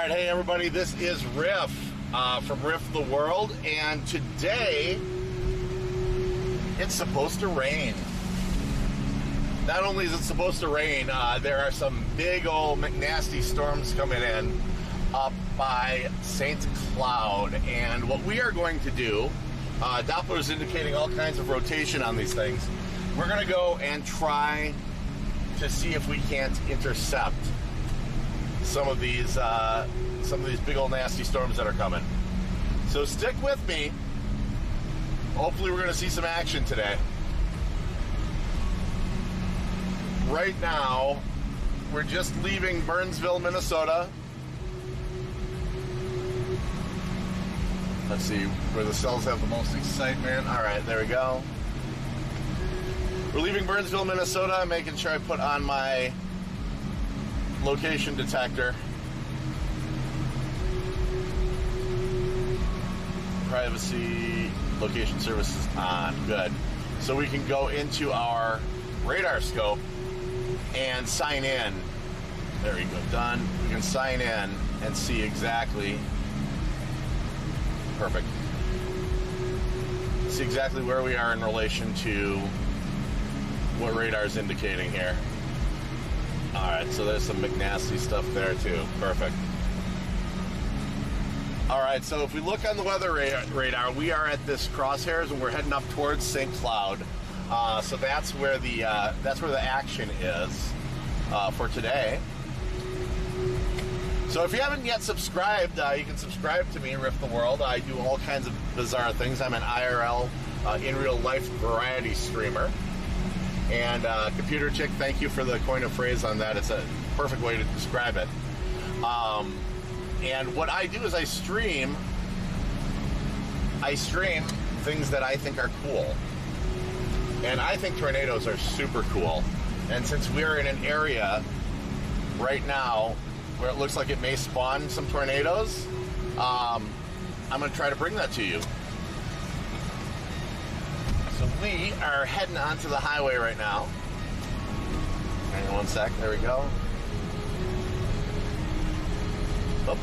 right, hey everybody, this is Riff from Riff the World, and today it's supposed to rain. Not only is it supposed to rain, there are some big old McNasty storms coming in up by St. Cloud, and what we are going to do, Doppler is indicating all kinds of rotation on these things. We're going to go and try to see if we can't intercept some of these big old nasty storms that are coming. So stick with me. Hopefully we're going to see some action today. Right now, we're just leaving Burnsville, Minnesota. Let's see where the cells have the most excitement. All right, there we go. We're leaving Burnsville, Minnesota, making sure I put on my location detector. Privacy, location services on. Good. So we can go into our radar scope and sign in. There we go. Done. We can sign in and see exactly. Perfect. See exactly where we are in relation to what radar is indicating here. Alright, so there's some McNasty stuff there too. Perfect. Alright, so if we look on the weather radar, we are at this crosshairs and we're heading up towards St. Cloud. So that's where the action is for today. So if you haven't yet subscribed, you can subscribe to me, Riff the World. I do all kinds of bizarre things. I'm an IRL, in real life variety streamer. And Computer Chick, thank you for the coin of phrase on that. It's a perfect way to describe it. And what I do is I stream things that I think are cool. And I think tornadoes are super cool. And since we're in an area right now where it looks like it may spawn some tornadoes, I'm going to try to bring that to you. So we are heading onto the highway right now. Hang on one sec. There we go. Oh.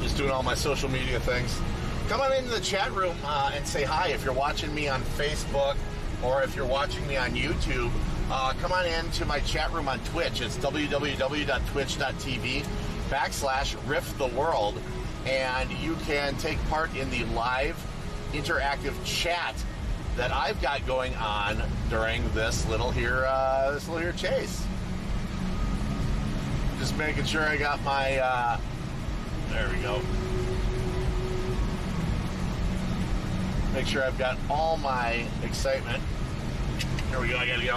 Just doing all my social media things. Come on into the chat room and say hi if you're watching me on Facebook or if you're watching me on YouTube. Come on into my chat room on Twitch. It's www.twitch.tv/rifftheworld, and you can take part in the live interactive chat that I've got going on during this little here chase. Just making sure I got my there we go. Make sure I've got all my excitement. Here we go. I gotta get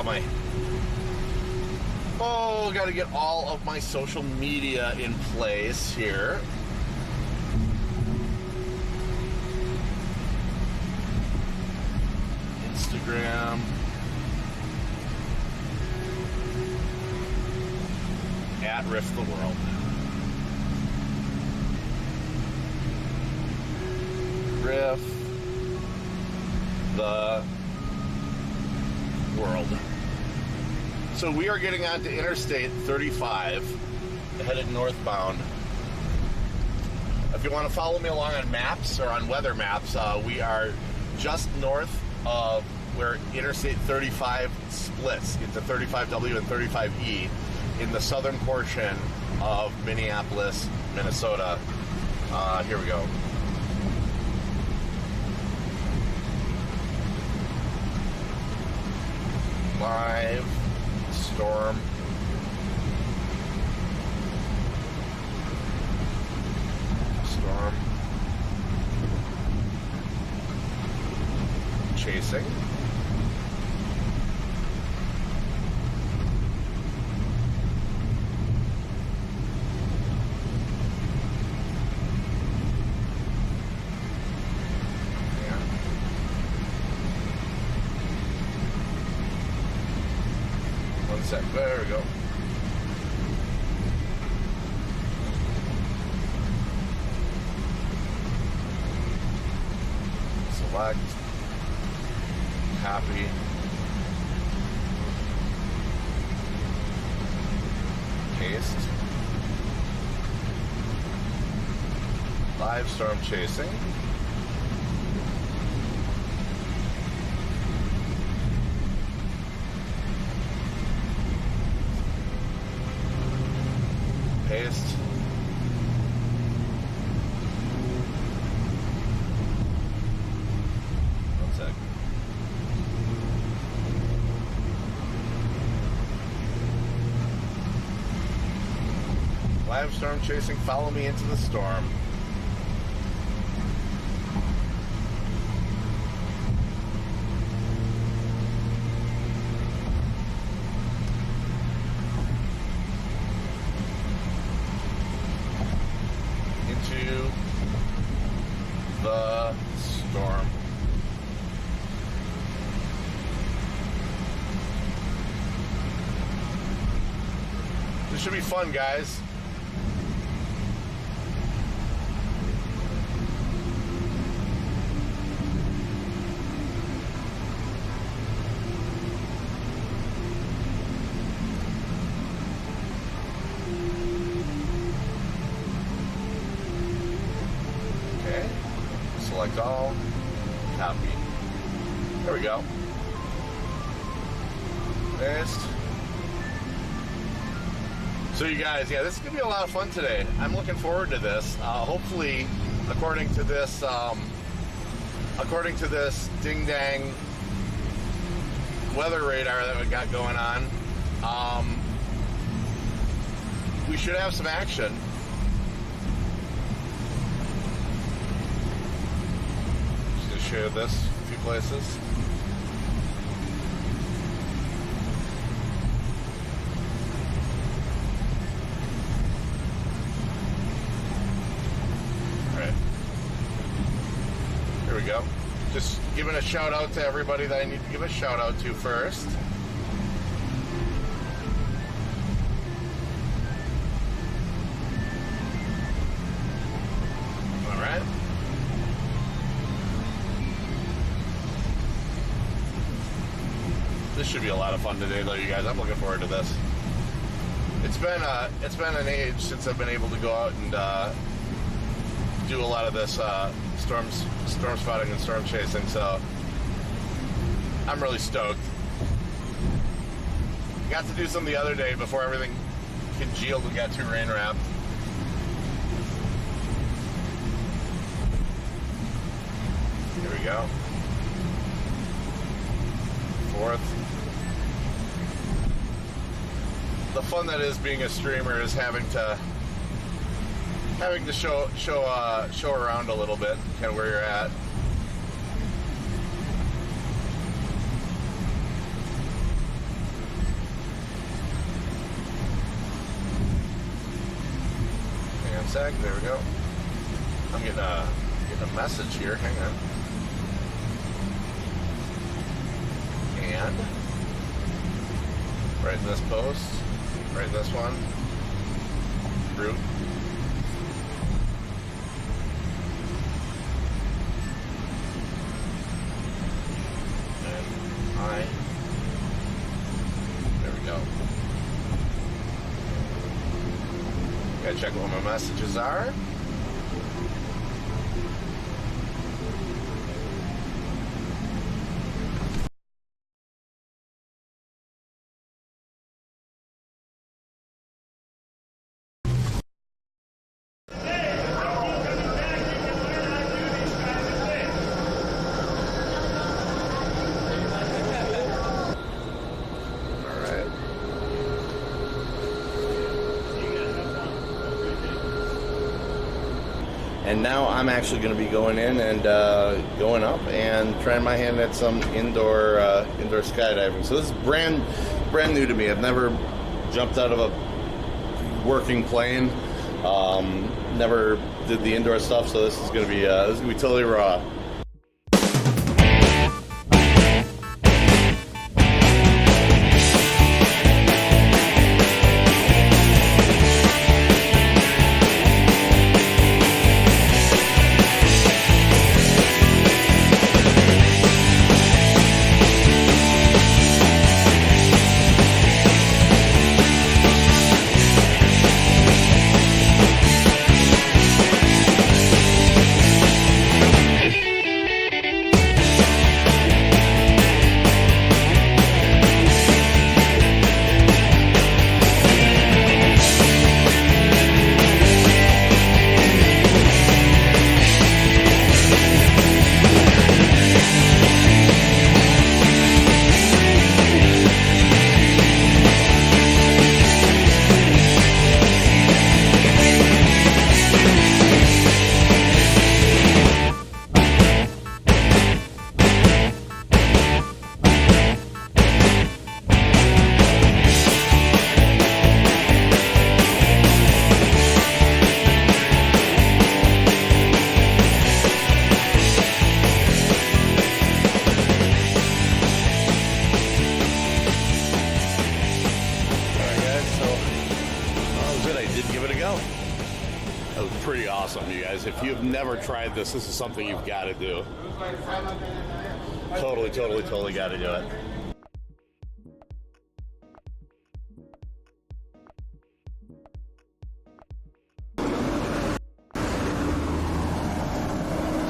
gotta get all of my social media in place here. Instagram. At Riff the World. Riff the World. So we are getting onto Interstate 35, headed northbound. If you want to follow me along on maps or on weather maps, we are just north of where Interstate 35 splits into 35W and 35E in the southern portion of Minneapolis, Minnesota. Here we go. Live storm. Chasing. One sec. There we go. Select. Copy. Paste. Live storm chasing. Paste. One sec. Live storm chasing, follow me into the storm. Into the storm. This should be fun, guys. Select all, copy. There we go. Paste. So you guys, yeah, this is gonna be a lot of fun today. I'm looking forward to this. Hopefully, according to this ding dang weather radar that we got going on, we should have some action. Share this a few places. All right. Here we go. Just giving a shout out to everybody that I need to give a shout out to first. All right. This should be a lot of fun today, though, you guys. I'm looking forward to this. It's been an age since I've been able to go out and do a lot of this storm spotting and storm chasing, so I'm really stoked. Got to do some the other day before everything congealed and got too rain wrapped. Here we go. Fourth. The fun that is being a streamer is having to show around a little bit, kind of where you're at. Hang on a sec. There we go. I'm getting a message here. Hang on. And right in this post, right in this one, root. And there we go. Gotta check what my messages are. And now I'm actually going to be going in and going up and trying my hand at some indoor skydiving. So this is brand new to me. I've never jumped out of a working plane. Never did the indoor stuff. So this is going to be totally raw. give it a go. That was pretty awesome, you guys. If you've never tried this, this is something you've got to do. Totally got to do it.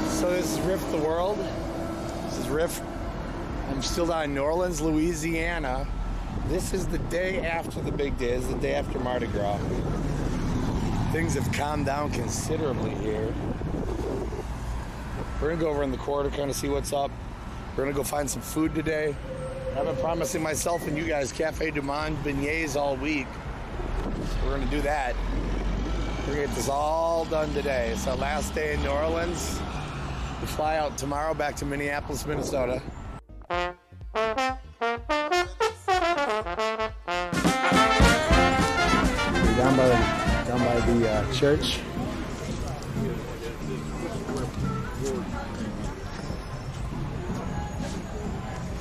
So this is Riff the World. This is Riff. I'm still down in New Orleans, Louisiana. This is the day after the big day. This is the day after Mardi Gras. Things have calmed down considerably here. We're gonna go over in the quarter, kind of see what's up. We're gonna go find some food today. I've been promising myself and you guys Cafe Du Monde beignets all week. So we're gonna do that. We're gonna get this all done today. It's our last day in New Orleans. We fly out tomorrow back to Minneapolis, Minnesota. We're down by the church.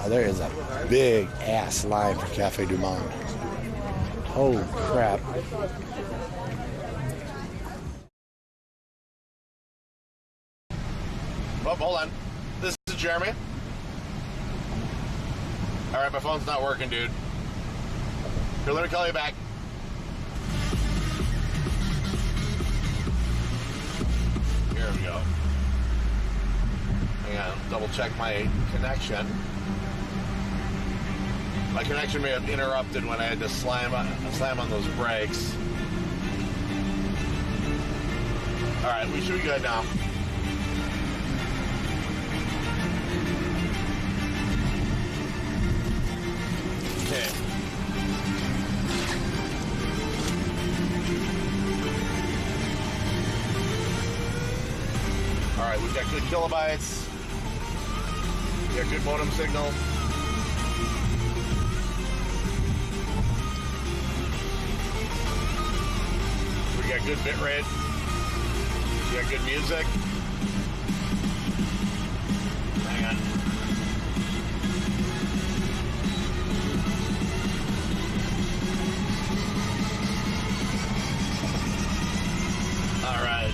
Oh, there is a big ass line for Cafe Du Monde. Holy crap. Oh, hold on. This is Jeremy. All right, my phone's not working, dude. Here, let me call you back. Here we go. Hang on, double check my connection. My connection may have interrupted when I had to slam on those brakes. All right, we should be good now. Okay. All right, we've got good kilobytes. We got good modem signal. We got good bit rate. We got good music. Hang on. All right.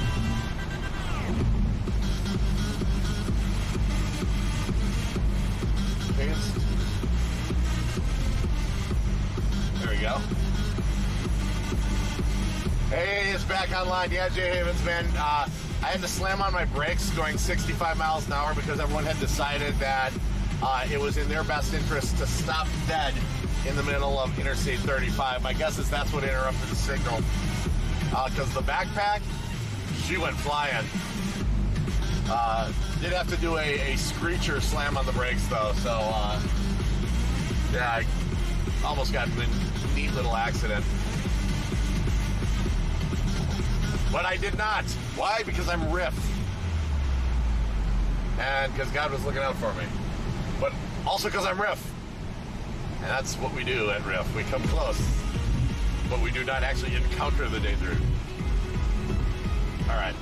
There we go. Hey, it's back online. Yeah, Jay Havens, man. I had to slam on my brakes going 65 miles an hour because everyone had decided that it was in their best interest to stop dead in the middle of Interstate 35. My guess is that's what interrupted the signal. Because the backpack, she went flying. Did have to do a screecher slam on the brakes, though. So, yeah, I almost got in a neat little accident. But I did not. Why? Because I'm Riff. And because God was looking out for me. But also because I'm Riff. And that's what we do at Riff. We come close. But we do not actually encounter the danger. All right.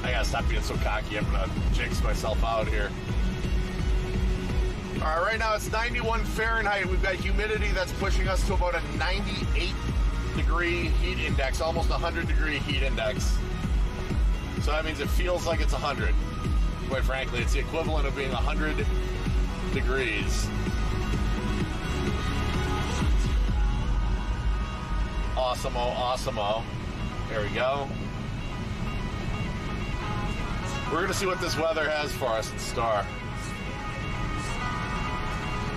I gotta stop being so cocky. I'm gonna jinx myself out here. All right, right now it's 91 Fahrenheit. We've got humidity that's pushing us to about a 98-degree heat index, almost 100-degree heat index. So that means it feels like it's 100. Quite frankly, it's the equivalent of being 100 degrees. Awesome-o, awesome-o. There we go. We're going to see what this weather has for us in store.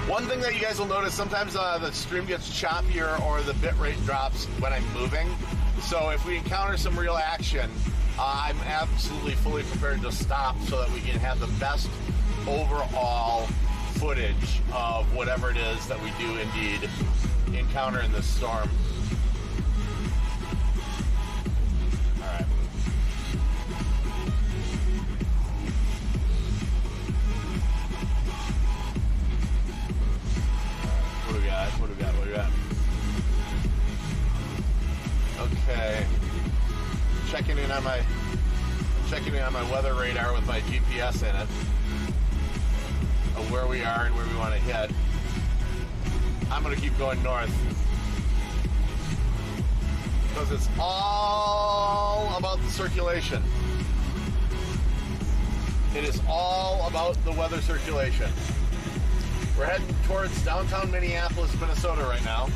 One thing that you guys will notice, sometimes the stream gets choppier or the bit rate drops when I'm moving. So if we encounter some real action, I'm absolutely fully prepared to stop so that we can have the best overall footage of whatever it is that we do indeed encounter in this storm. All right. What do we got? What do we got? What do we got? Okay. Checking in on my weather radar with my GPS in it of where we are and where we want to hit. I'm going to keep going north. because it's all about the circulation. It is all about the weather circulation. We're heading towards downtown Minneapolis, Minnesota right now.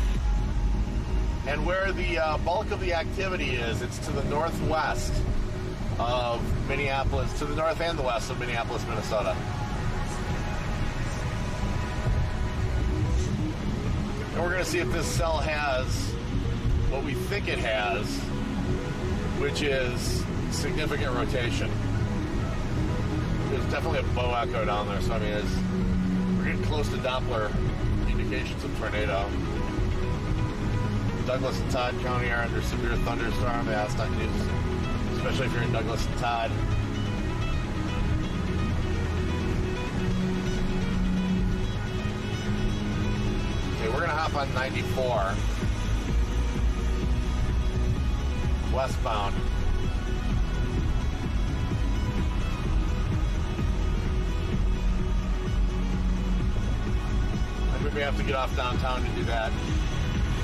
And where the bulk of the activity is, it's to the northwest of Minneapolis, to the north and the west of Minneapolis, Minnesota. And we're going to see if this cell has what we think it has, which is significant rotation. There's definitely a bow echo down there, so I mean, we're getting close to Doppler indications of tornado. Douglas and Todd County are under severe thunderstorm. Yeah, it's not news, especially if you're in Douglas and Todd. Okay, we're gonna hop on 94 westbound. We have to get off downtown to do that.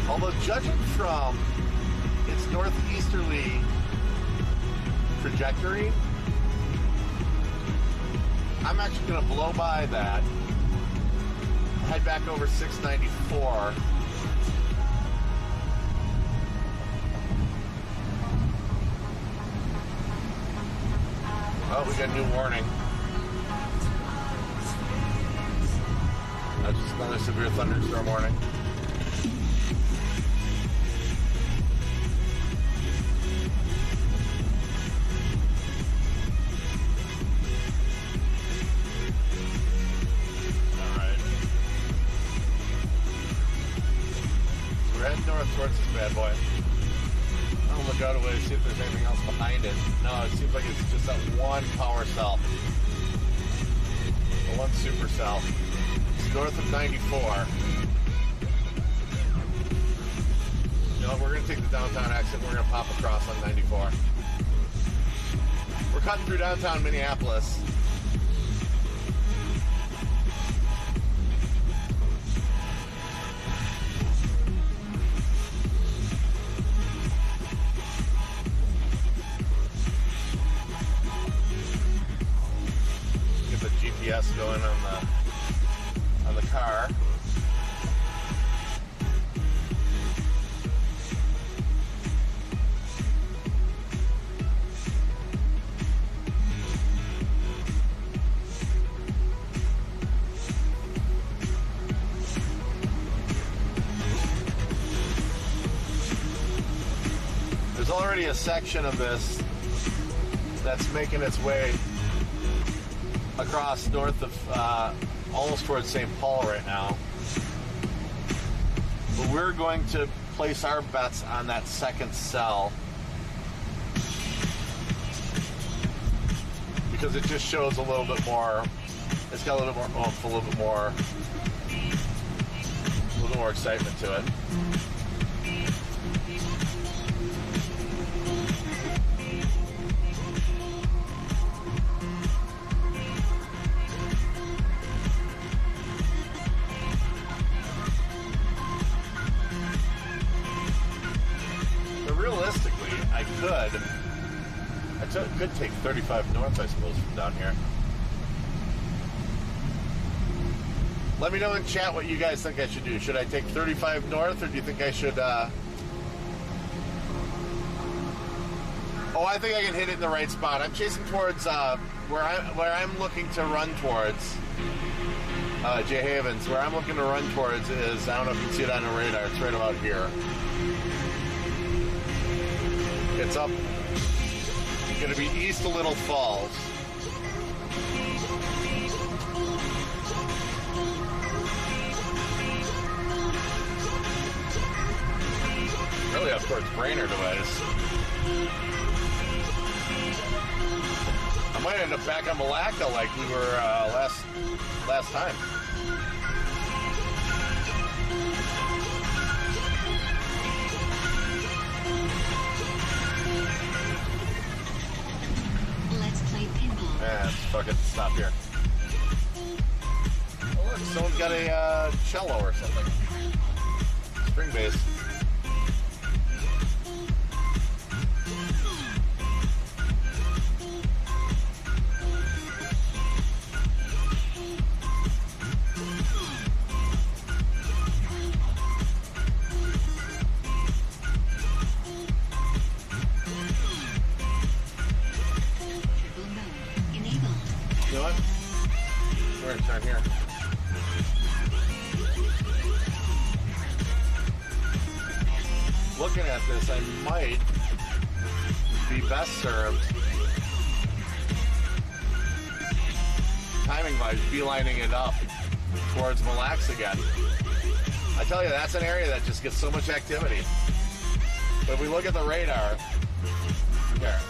Although judging from its northeasterly trajectory, I'm actually going to blow by that, head back over 694. Oh, we got a new warning. Just another severe thunderstorm warning. Alright. So we're heading north towards this bad boy. I'll look out a way to see if there's anything else behind it. No, it seems like it's just that one power cell. The one super cell. North of 94. You know, we're going to take the downtown exit and we're going to pop across on 94. We're cutting through downtown Minneapolis. Get the GPS going on the car. There's already a section of this that's making its way across north of almost towards St. Paul right now. But we're going to place our bets on that second cell because it just shows a little bit more, it's got a little bit more oomph, a little bit more excitement to it. I could take 35 north, I suppose, from down here. Let me know in chat what you guys think I should do. Should I take 35 north, or do you think I should... Oh, I think I can hit it in the right spot. I'm chasing towards where I'm looking to run towards. Jay Havens, where I'm looking to run towards is, I don't know if you can see it on the radar, it's right about here. It's up, going to be east of Little Falls. Really up towards Brainerd a ways. I might end up back on Malacca like we were last time. Yeah, fuck it, stop here. Oh look, someone's got a cello or something. String bass. gonna turn here. Looking at this, I might be best served timing-wise, beelining it up towards Mille Lacs again. I tell you, that's an area that just gets so much activity. But if we look at the radar, there.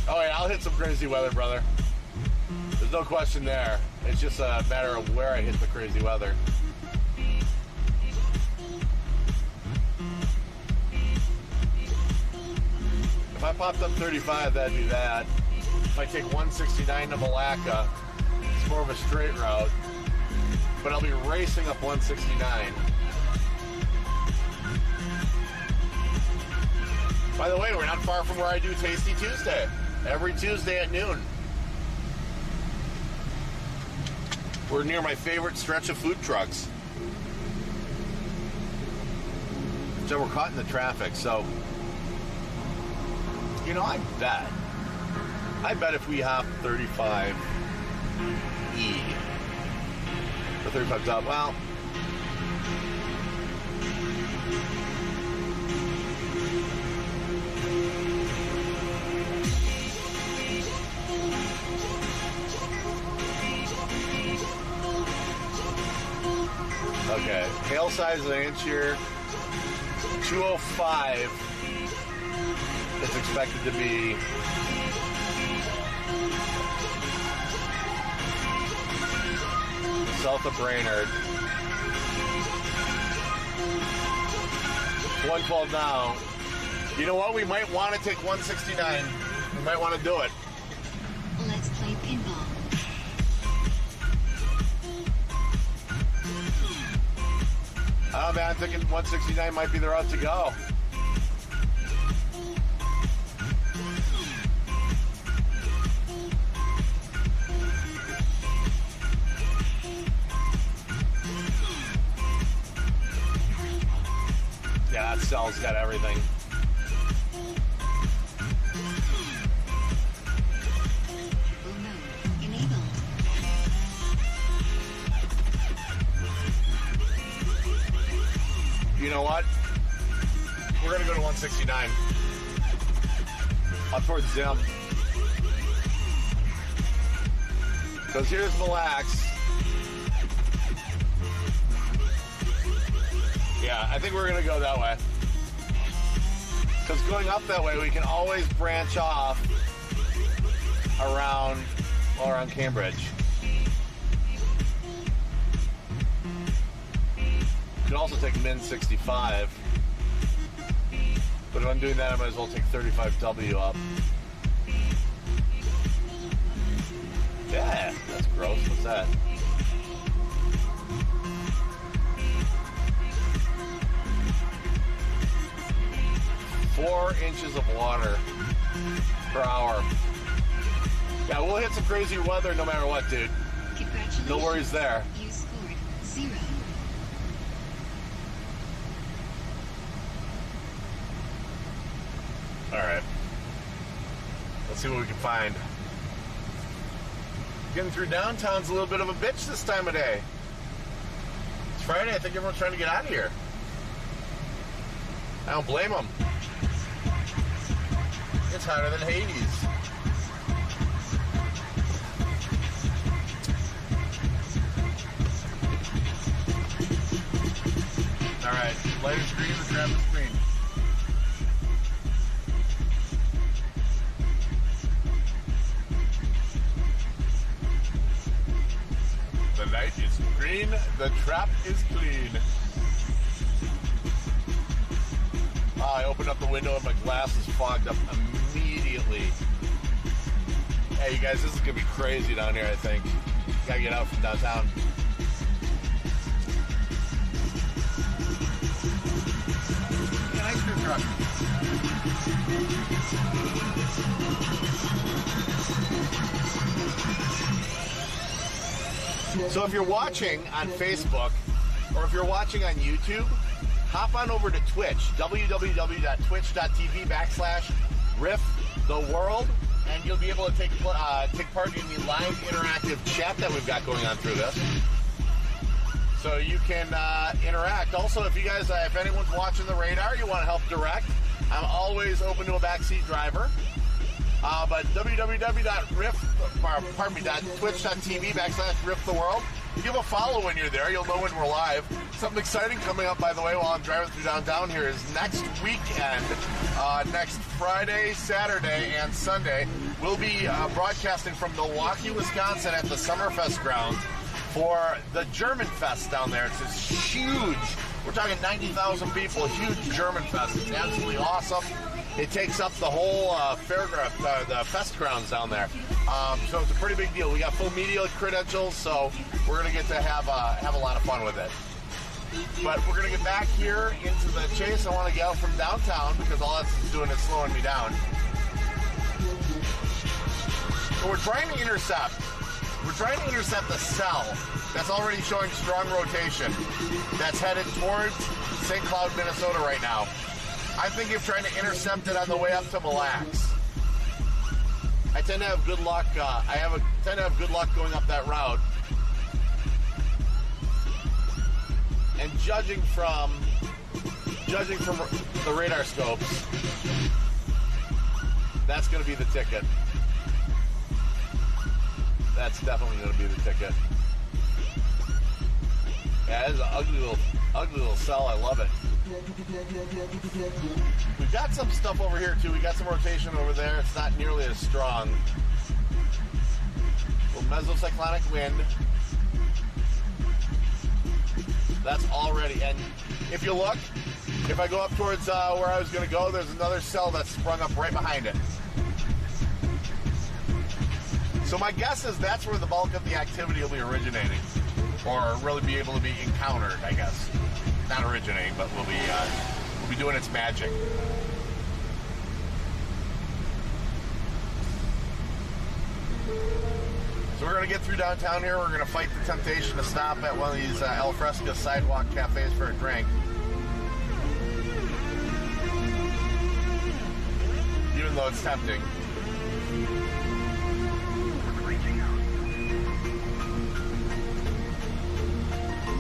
Oh yeah, I'll hit some crazy weather, brother. There's no question there. It's just a matter of where I hit the crazy weather. If I popped up 35, that'd be that. If I take 169 to Malacca, it's more of a straight route. But I'll be racing up 169. By the way, we're not far from where I do Tasty Tuesday. Every Tuesday at noon. We're near my favorite stretch of food trucks. So we're caught in the traffic, so... You know, I bet if we hop 35E, the 35's up, well... Okay, hail size of the inch here, 205 is expected to be south of Brainerd. 112 now. You know what? We might want to take 169. We might want to do it. Let's play pinball. Oh man, I'm thinking 169 might be the route to go. Yeah, that cell's got everything. You know what? We're going to go to 169. Up towards Zim. Because here's Mille Lacs. Yeah, I think we're going to go that way. Because going up that way, we can always branch off around Cambridge. You can also take Min 65. But if I'm doing that, I might as well take 35W up. Yeah, that's gross. What's that? Four inches of water per hour. Yeah, we'll hit some crazy weather no matter what, dude. Congratulations. No worries there. You scored 0. Alright. Let's see what we can find. Getting through downtown's a little bit of a bitch this time of day. It's Friday, I think everyone's trying to get out of here. I don't blame them. It's hotter than Hades. Alright, light is green, the trap is green. The light is green, the trap is clean. I opened up the window and my glass is fogged up immediately. Hey, you guys, this is gonna be crazy down here, I think. Gotta get out from downtown. An ice cream truck. So if you're watching on Facebook or if you're watching on YouTube, hop on over to Twitch, www.twitch.tv/rifftheworld, and you'll be able to take part in the live interactive chat that we've got going on through this. So you can interact. Also, if you guys, if anyone's watching the radar, you want to help direct, I'm always open to a backseat driver. But twitch.tv/rifttheworld. Give a follow when you're there. You'll know when we're live. Something exciting coming up, by the way, while I'm driving through downtown here is next weekend, next Friday, Saturday, and Sunday, we'll be broadcasting from Milwaukee, Wisconsin at the Summerfest grounds for the German Fest down there. It's this huge, we're talking 90,000 people, huge German Fest. It's absolutely awesome. It takes up the whole fairground, the fest grounds down there. So it's a pretty big deal. We got full media credentials, so we're going to get to have a lot of fun with it. But we're going to get back here into the chase. I want to get out from downtown because all that's doing is slowing me down. So we're trying to intercept. We're trying to intercept the cell that's already showing strong rotation that's headed towards St. Cloud, Minnesota right now. I'm thinking of trying to intercept it on the way up to Mille Lacs. I tend to have good luck. Tend to have good luck going up that route. And judging from the radar scopes, that's going to be the ticket. That's definitely going to be the ticket. Yeah, it's an ugly little cell. I love it. We've got some stuff over here too. We got some rotation over there. It's not nearly as strong. A little mesocyclonic wind. That's already, and if you look, if I go up towards where I was going to go, there's another cell that's sprung up right behind it. So my guess is that's where the bulk of the activity will be originating, or really be able to be encountered, I guess. Not originating, but we'll be doing its magic. So we're going to get through downtown here. We're going to fight the temptation to stop at one of these El Fresco sidewalk cafes for a drink. Even though it's tempting.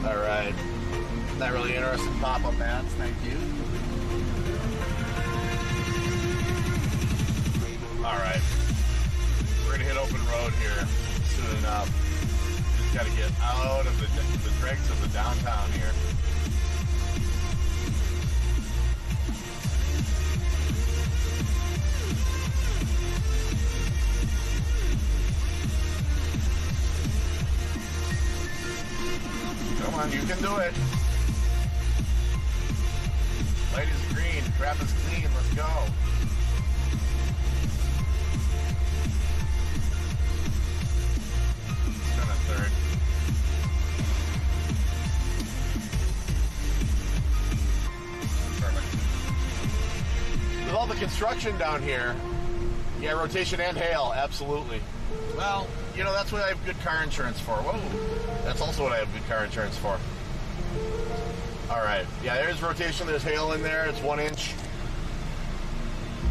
All right. Not really interested in pop-up ads, thank you. All right. We're going to hit open road here soon enough. Just got to get out of the dregs of the downtown here. Come on, you can do it. Light is green, traffic's clean, let's go. Done a third. Perfect. With all the construction down here, yeah, rotation and hail, absolutely. Well, you know, that's what I have good car insurance for. Whoa. That's also what I have good car insurance for. All right. Yeah, there's rotation. There's hail in there. It's 1 inch.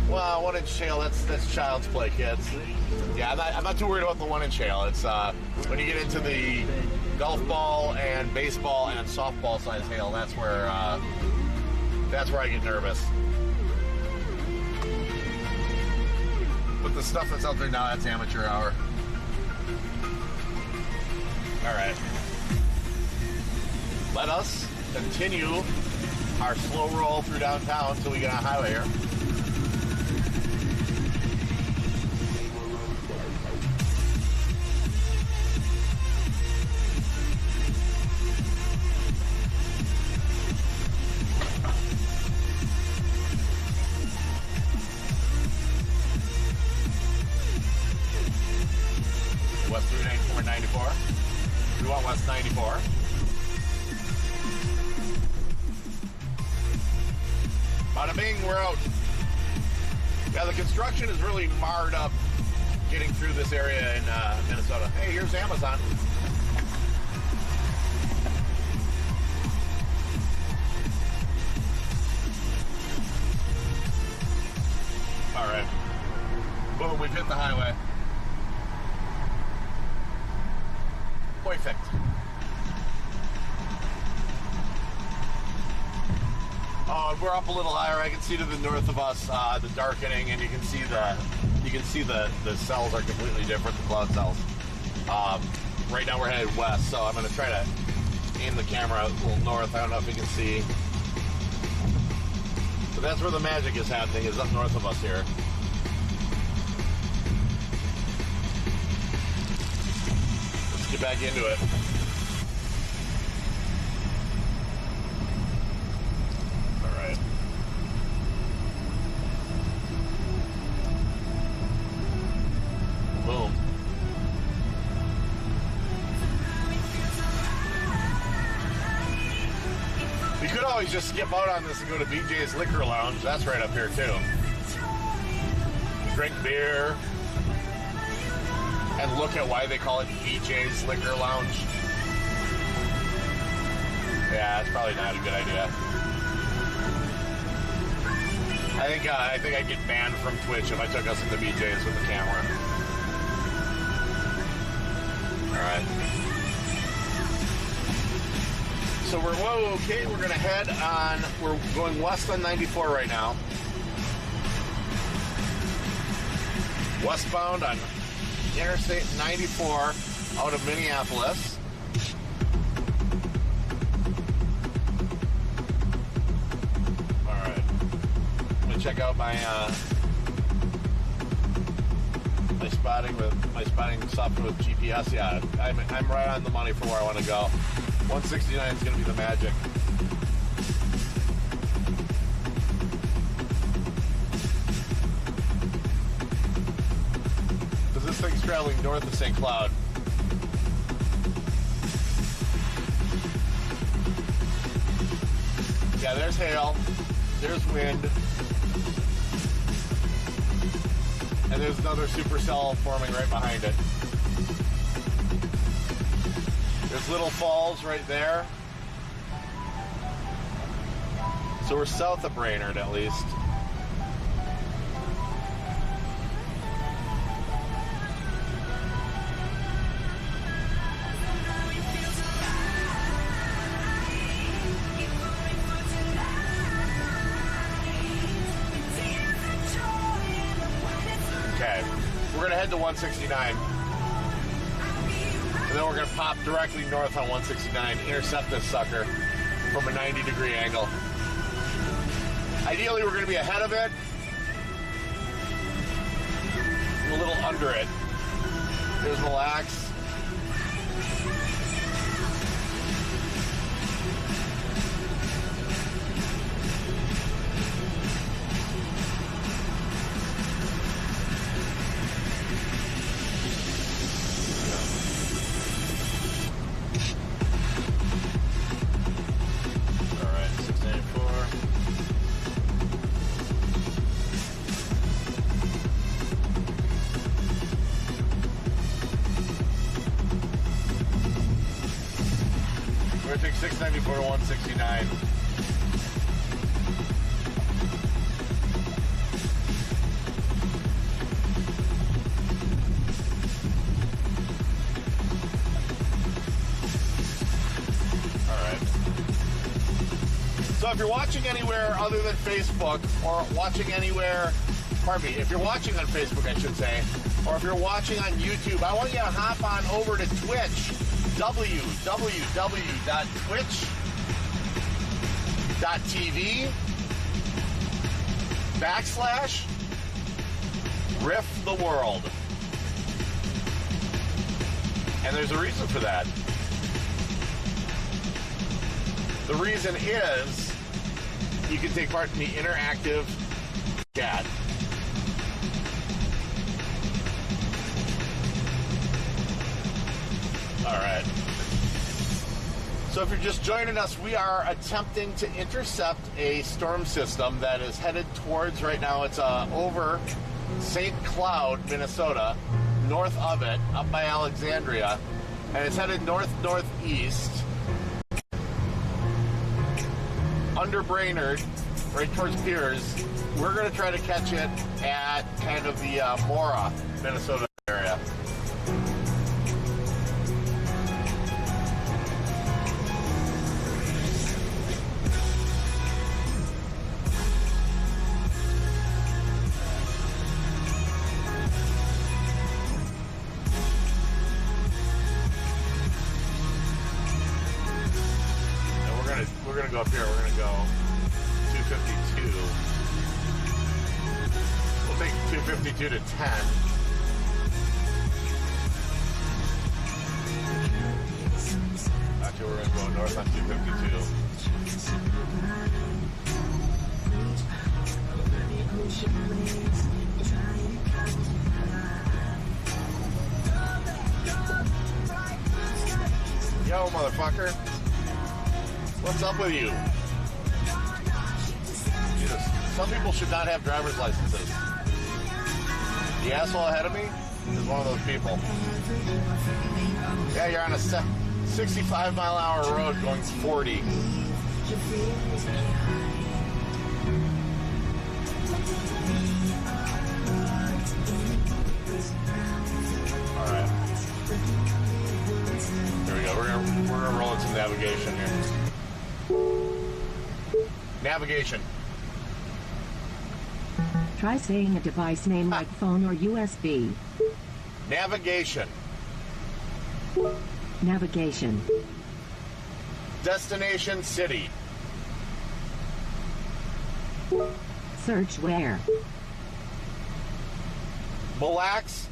Well, 1 inch hail, that's child's play, kids. Yeah, I'm not too worried about the 1 inch hail. It's when you get into the golf ball and baseball and softball size hail, that's where I get nervous. But the stuff that's out there now, that's amateur hour. All right. Let us continue our slow roll through downtown until we get on the highway here. West 394, 94. We want West 94. Bada bing, we're out. Yeah, the construction is really marred up getting through this area in Minnesota. Hey, here's Amazon. All right. Boom, we've hit the highway. Perfect. We're up a little higher. I can see to the north of us the darkening, and you can see the cells are completely different, the cloud cells. Right now we're headed west, so I'm going to try to aim the camera a little north. I don't know if you can see. But that's where the magic is happening, is up north of us here. Let's get back into it. All right. Boom. We could always just skip out on this and go to BJ's Liquor Lounge. That's right up here, too. Drink beer. And look at why they call it BJ's Liquor Lounge. Yeah, that's probably not a good idea. I think I'd get banned from Twitch if I took us into BJ's with the camera. Alright. So we're gonna head on, we're going west on 94 right now. Westbound on Interstate 94 out of Minneapolis. Alright. I'm gonna check out my my spotting software with GPS. Yeah, I'm right on the money for where I want to go. 169 is going to be the magic. Because this thing's traveling north of St. Cloud. Yeah, there's hail. There's wind. And there's another supercell forming right behind it. There's Little Falls right there. So we're south of Brainerd, at least. Okay, we're gonna head to 169. And then we're going to pop directly north on 169, intercept this sucker from a 90-degree angle. Ideally, we're going to be ahead of it, and a little under it. There's Mille Lacs. We're going to take 694 to 169. Alright. So if you're watching anywhere other than Facebook, or watching anywhere, pardon me, if you're watching on Facebook, I should say, or if you're watching on YouTube, I want you to hop on over to Twitch. www.twitch.tv/Riff the World. And there's a reason for that. The reason is you can take part in the interactive chat. All right. So if you're just joining us, we are attempting to intercept a storm system that is headed towards, right now, it's over St. Cloud, Minnesota, north of it, up by Alexandria, and it's headed north-northeast, under Brainerd, right towards Piers. We're going to try to catch it at kind of the Mora, Minnesota area. We're gonna go up here. We're gonna go 252. We'll take 252 to 10. Actually, we're gonna go north on 252. Yo, motherfucker. What's up with you? Jesus. Some people should not have driver's licenses. The asshole ahead of me is one of those people. Yeah, you're on a 65-mile-an-hour road going 40. All right. Here we go. We're gonna roll into navigation here. Navigation. Try saying a device name like phone or USB. Navigation. Navigation. Destination city. Search where. Mille Lacs,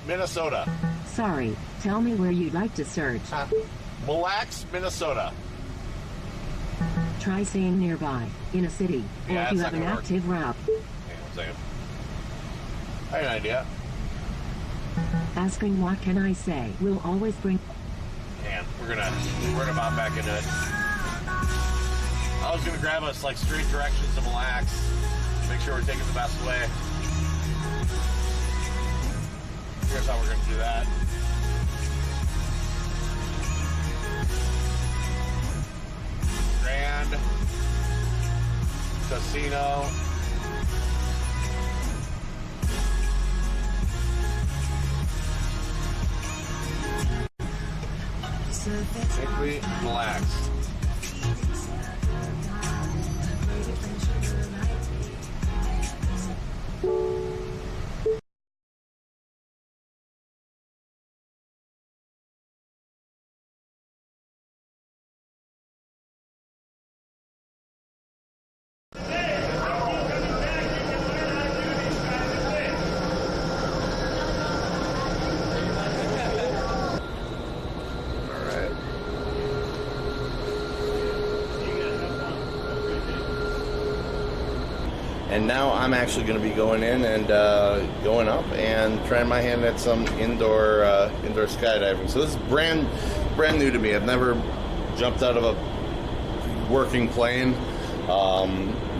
Minnesota. Sorry, tell me where you'd like to search. Mille Lacs, Minnesota. Try saying nearby, in a city, or Yeah, if you that's have not an gonna work. active route. Hang on a second. I have an idea. Asking what can I say will always bring. And we're gonna bob back into it. I was gonna grab us like straight directions to Mille Lacs. Make sure we're taking the best way. Here's how we're gonna do that. Grand Casino. Simply relax. And now I'm actually going to be going in and going up and trying my hand at some indoor skydiving. So this is brand new to me. I've never jumped out of a working plane.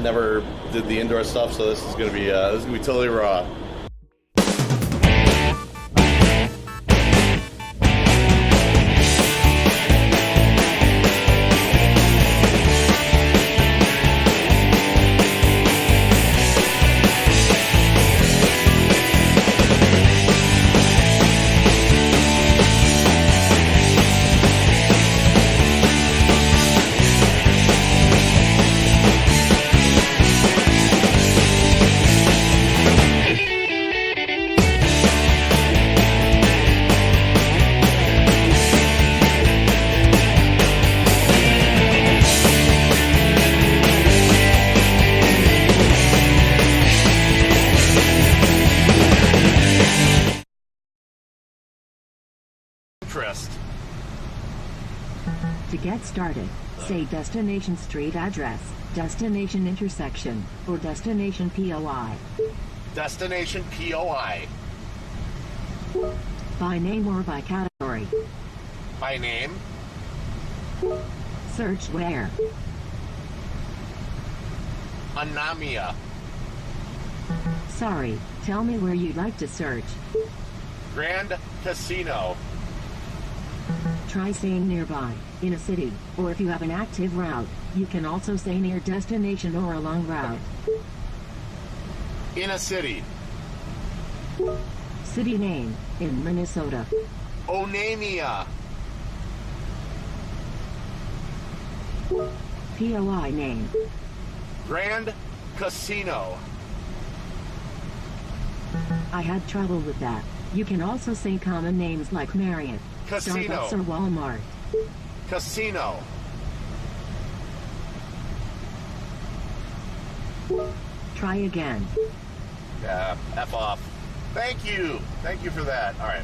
Never did the indoor stuff, so this is going to be totally raw. To get started, say destination street address, destination intersection, or destination POI. Destination POI. By name or by category. By name. Search where. Anamia. Sorry, tell me where you'd like to search. Grand Casino. Try saying nearby, in a city, or if you have an active route, you can also say near destination or a long route. In a city. City name, in Minnesota. Onamia. POI name. Grand Casino. I had trouble with that. You can also say common names like Marriott, Casino. Starbucks or Walmart. Casino. Try again. Yeah, F off. Thank you. Thank you for that. All right.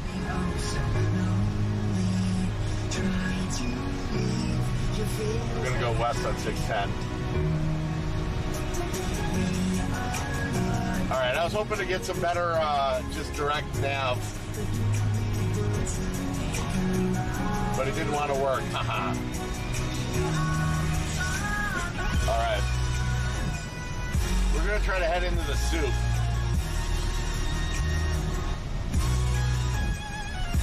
We're going to go west on 610. All right, I was hoping to get some better just direct nav. But it didn't want to work. Haha. All right. We're going to try to head into the soup.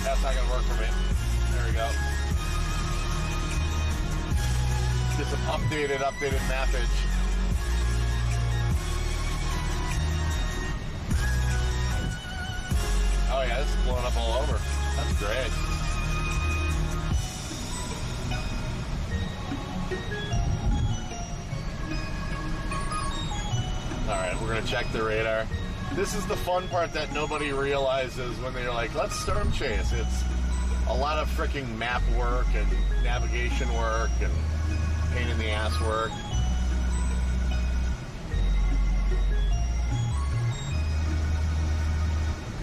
That's not going to work for me. There we go. Get some updated mappage. Oh yeah, this is blowing up all over. That's great. All right, we're gonna check the radar. This is the fun part that nobody realizes when they're like, let's storm chase. It's a lot of freaking map work and navigation work and pain in the ass work.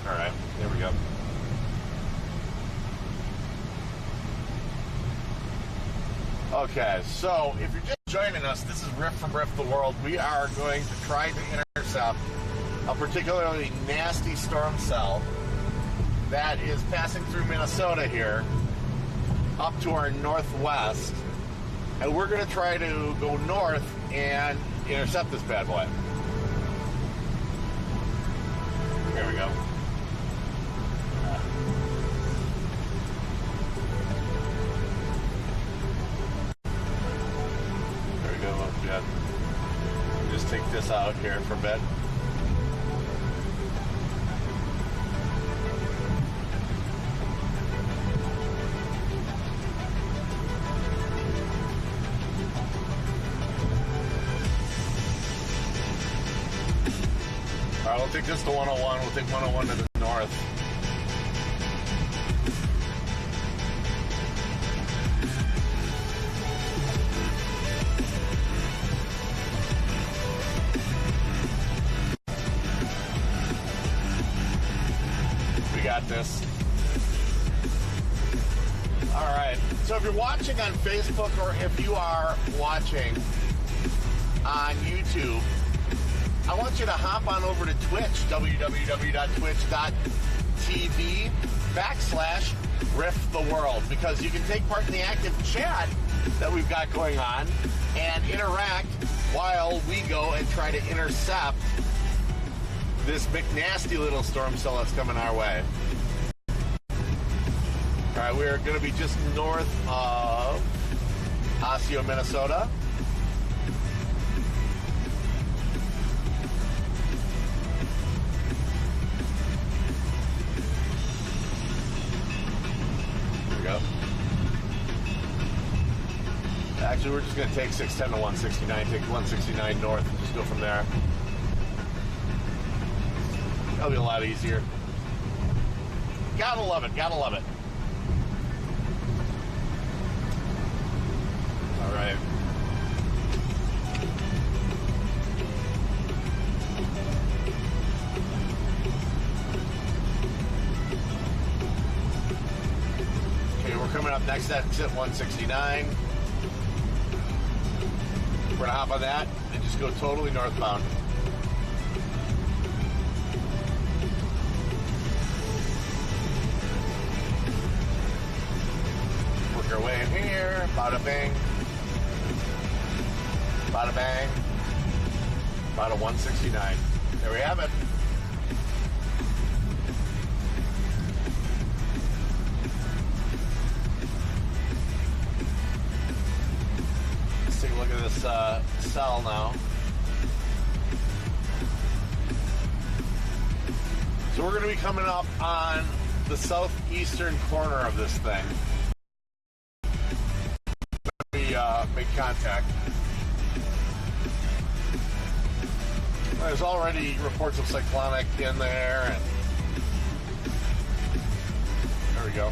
All right, there we go. Okay, so if you're just joining us, this is Riff from Riff the World. We are going to try to intercept a particularly nasty storm cell that is passing through Minnesota here up to our northwest. And we're going to try to go north and intercept this bad boy. There we go. There we go, Jet. Just take this out here for a bit. All right, we'll take this to 101. We'll take 101 to the north. We got this. All right. So if you're watching on Facebook or if you are watching on YouTube, I want you to hop on over to Twitch, www.twitch.tv/RiffTheWorld, because you can take part in the active chat that we've got going on and interact while we go and try to intercept this McNasty little storm cell that's coming our way. All right, we're going to be just north of Osseo, Minnesota. Actually, we're just going to take 610 to 169, take 169 north, and just go from there. That'll be a lot easier. Gotta love it, gotta love it. All right. Okay, we're coming up next at 169. We're going to hop on that and just go totally northbound. Work our way in here. Bada bing. Bada bang. Bada 169. There we have it. of this cell now. So we're going to be coming up on the southeastern corner of this thing. We make contact. There's already reports of cyclonic in there, and there we go.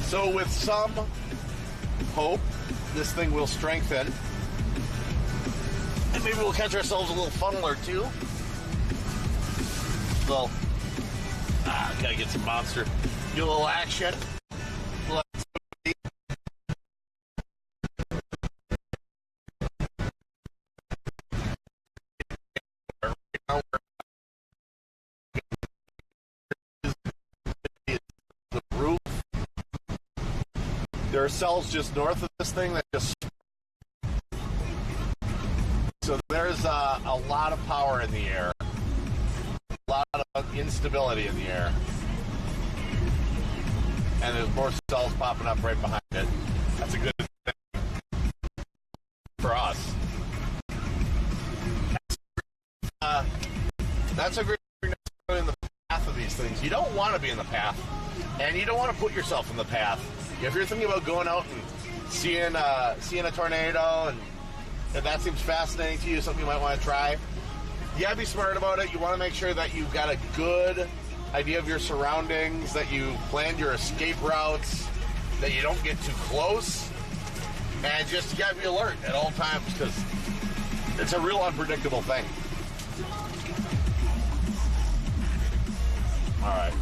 So with some hope, this thing will strengthen. And maybe we'll catch ourselves a little funnel or two. Well, gotta get some monster. Do a little action. There are cells just north of this thing that just... So there's a lot of power in the air. A lot of instability in the air. And there's more cells popping up right behind it. That's a good thing for us. That's a great thing in the path of these things. You don't want to be in the path. And you don't want to put yourself in the path. If you're thinking about going out and seeing a tornado and that seems fascinating to you, something you might want to try, you gotta be smart about it. You want to make sure that you've got a good idea of your surroundings, that you planned your escape routes, that you don't get too close, and just you gotta be alert at all times because it's a real unpredictable thing. All right.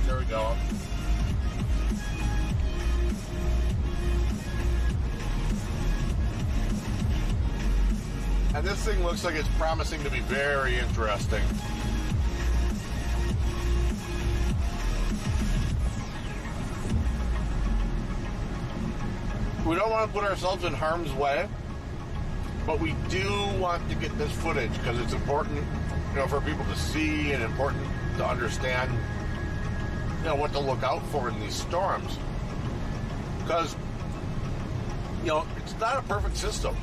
There we go. And this thing looks like it's promising to be very interesting. We don't want to put ourselves in harm's way, but we do want to get this footage because it's important, for people to see and important to understand what to look out for in these storms. Because, it's not a perfect system.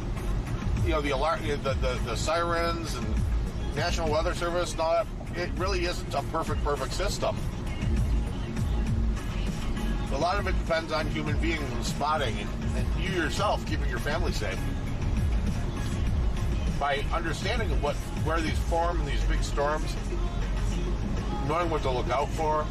The alarm, the sirens and National Weather Service and all that, it really isn't a perfect system. A lot of it depends on human beings and spotting and you yourself keeping your family safe. By understanding where these form, these big storms, knowing what to look out for,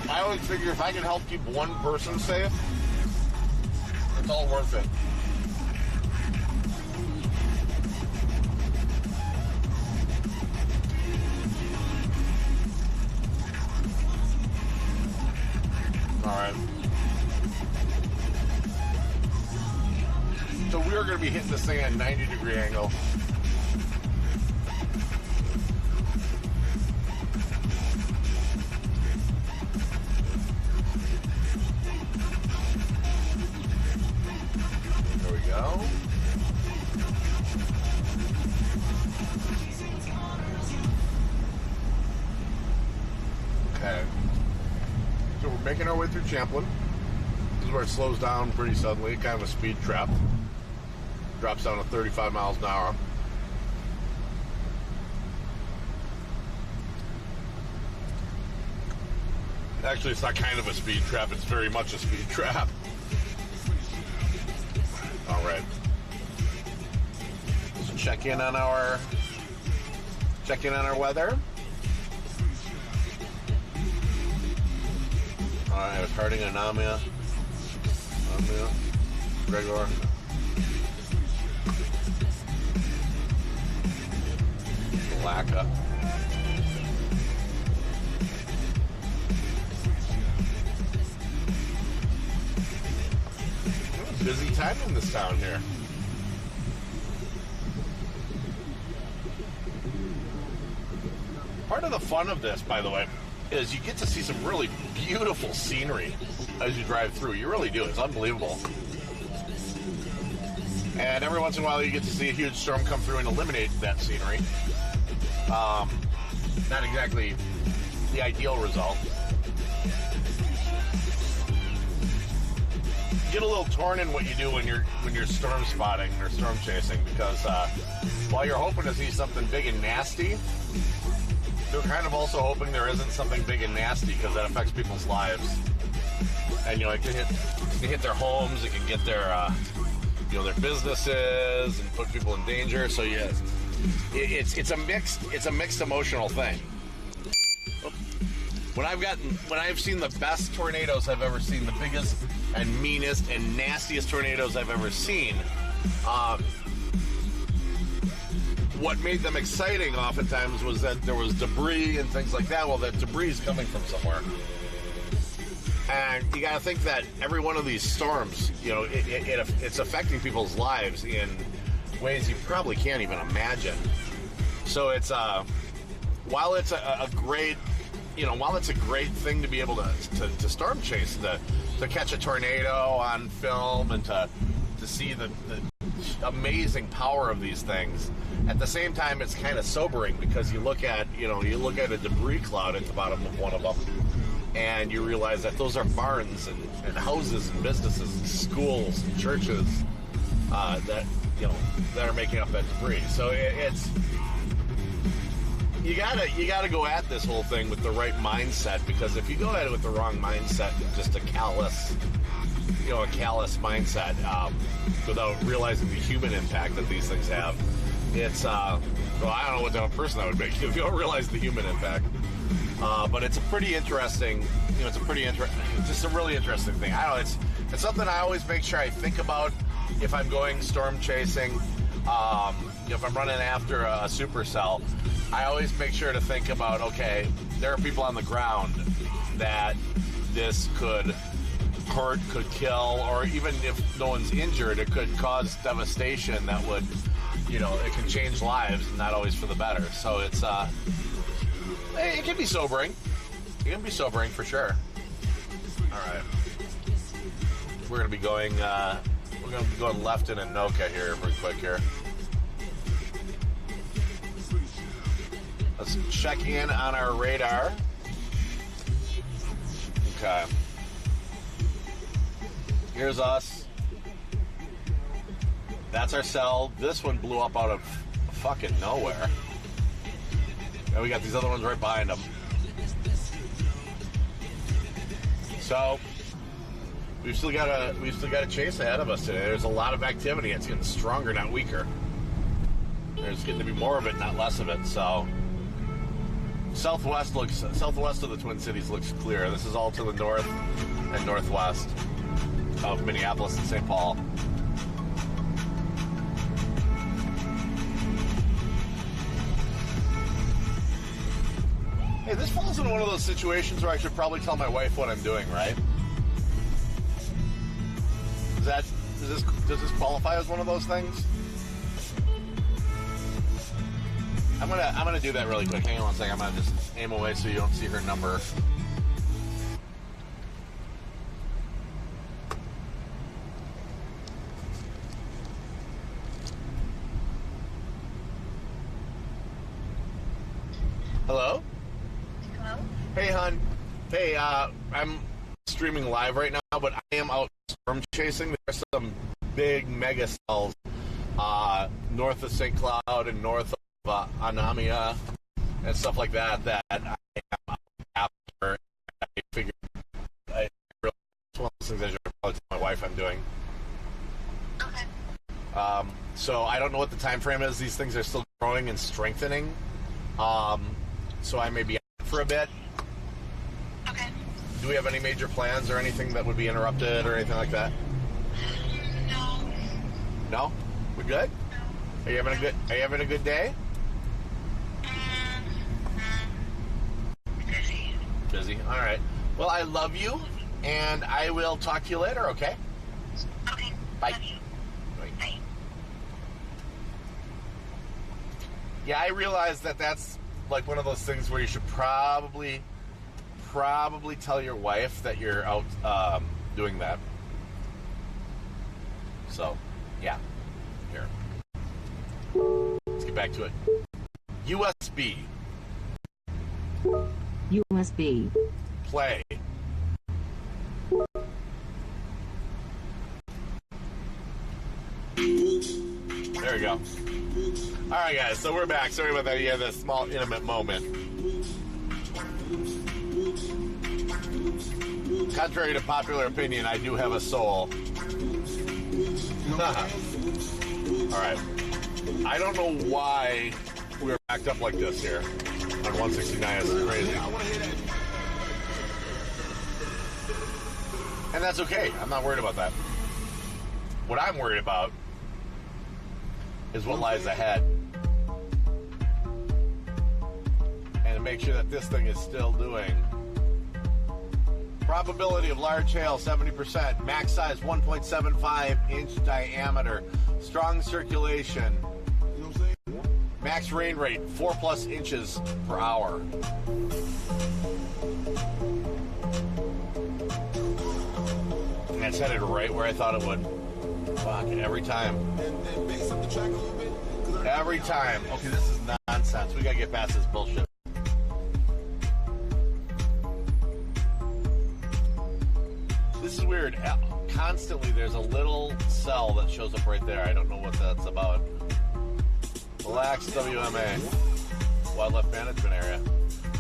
I always figure if I can help keep one person safe, it's all worth it. All right. So we are going to be hitting this thing at a 90-degree angle. Okay. So we're making our way through Champlin. This is where it slows down pretty suddenly, kind of a speed trap. Drops down to 35 miles an hour. Actually, it's not kind of a speed trap, it's very much a speed trap. All right. check in on our weather. All right, it's Harding, Anamia, Gregor. Lacka. Busy time in this town here. Part of the fun of this, by the way, is you get to see some really beautiful scenery as you drive through. You really do. It's unbelievable. And every once in a while you get to see a huge storm come through and eliminate that scenery. Not exactly the ideal result. You get a little torn in what you do when you're storm spotting or storm chasing, because while you're hoping to see something big and nasty, you're kind of also hoping there isn't something big and nasty, because that affects people's lives. And it can hit their homes, it can get their their businesses and put people in danger. So yes, it's a mixed emotional thing. When I've seen the best tornadoes I've ever seen, the biggest and meanest and nastiest tornadoes I've ever seen, what made them exciting oftentimes was that there was debris and things like that. Well, that debris is coming from somewhere. And you got to think that every one of these storms, it's affecting people's lives in ways you probably can't even imagine. So it's while it's a great thing to be able to storm chase, to catch a tornado on film and to see the amazing power of these things. At the same time, it's kind of sobering, because you look at a debris cloud at the bottom of one of them, and you realize that those are barns and houses and businesses and schools and churches that are making up that debris. So it's you gotta go at this whole thing with the right mindset, because if you go at it with the wrong mindset and just a callous mindset, without realizing the human impact that these things have, it's I don't know what type of person that would make you if you don't realize the human impact. But it's a pretty interesting, just a really interesting thing. I don't know, it's something I always make sure I think about if I'm going storm chasing. If I'm running after a supercell, I always make sure to think about, okay, there are people on the ground that this could hurt, could kill, or even if no one's injured, it could cause devastation that would, it can change lives, and not always for the better. So it's, it can be sobering. It can be sobering for sure. All right. We're going to be going left in Anoka here real quick here. Let's check in on our radar. Okay. Here's us. That's our cell. This one blew up out of fucking nowhere. And we got these other ones right behind them. So we've still got a chase ahead of us today. There's a lot of activity. It's getting stronger, not weaker. There's getting to be more of it, not less of it. So southwest of the Twin Cities looks clear. This is all to the north and northwest of Minneapolis and St. Paul. Hey, this falls into one of those situations where I should probably tell my wife what I'm doing, right? Does this qualify as one of those things? I'm gonna do that really quick. Hang on one second. I'm gonna just aim away so you don't see her number. Hello? Hello? Hey, hon. Hey, I'm streaming live right now, but I am out storm chasing. There's some big mega cells north of St. Cloud and north of Anamia and stuff like that I am out after. I figured it's one of those things I should probably tell my wife I'm doing. Okay. So I don't know what the time frame is. These things are still growing and strengthening. So I may be out for a bit. Okay. Do we have any major plans or anything that would be interrupted or anything like that? No. No? We good? Are you having a good day? Busy. Busy. All right. Well, I love you, and I will talk to you later, okay? Okay. Bye. Love you. Bye. Bye. Yeah, I realize that that's like one of those things where you should probably tell your wife that you're out doing that. So, yeah. Here. Let's get back to it. USB. USB. Play. There we go. All right, guys, so we're back. Sorry about that. You had that small, intimate moment. Contrary to popular opinion, I do have a soul. All right. I don't know why we're backed up like this here on 169. It's crazy. And that's okay. I'm not worried about that. What I'm worried about is what lies ahead. And to make sure that this thing is still doing. Probability of large hail, 70%. Max size, 1.75 inch diameter. Strong circulation. Max rain rate, 4+ inches per hour. And it's headed right where I thought it would. Fuck, every time. Every time. Okay, this is nonsense. We gotta get past this bullshit. This is weird. Constantly there's a little cell that shows up right there. I don't know what that's about. Relax, WMA. Wildlife Management Area.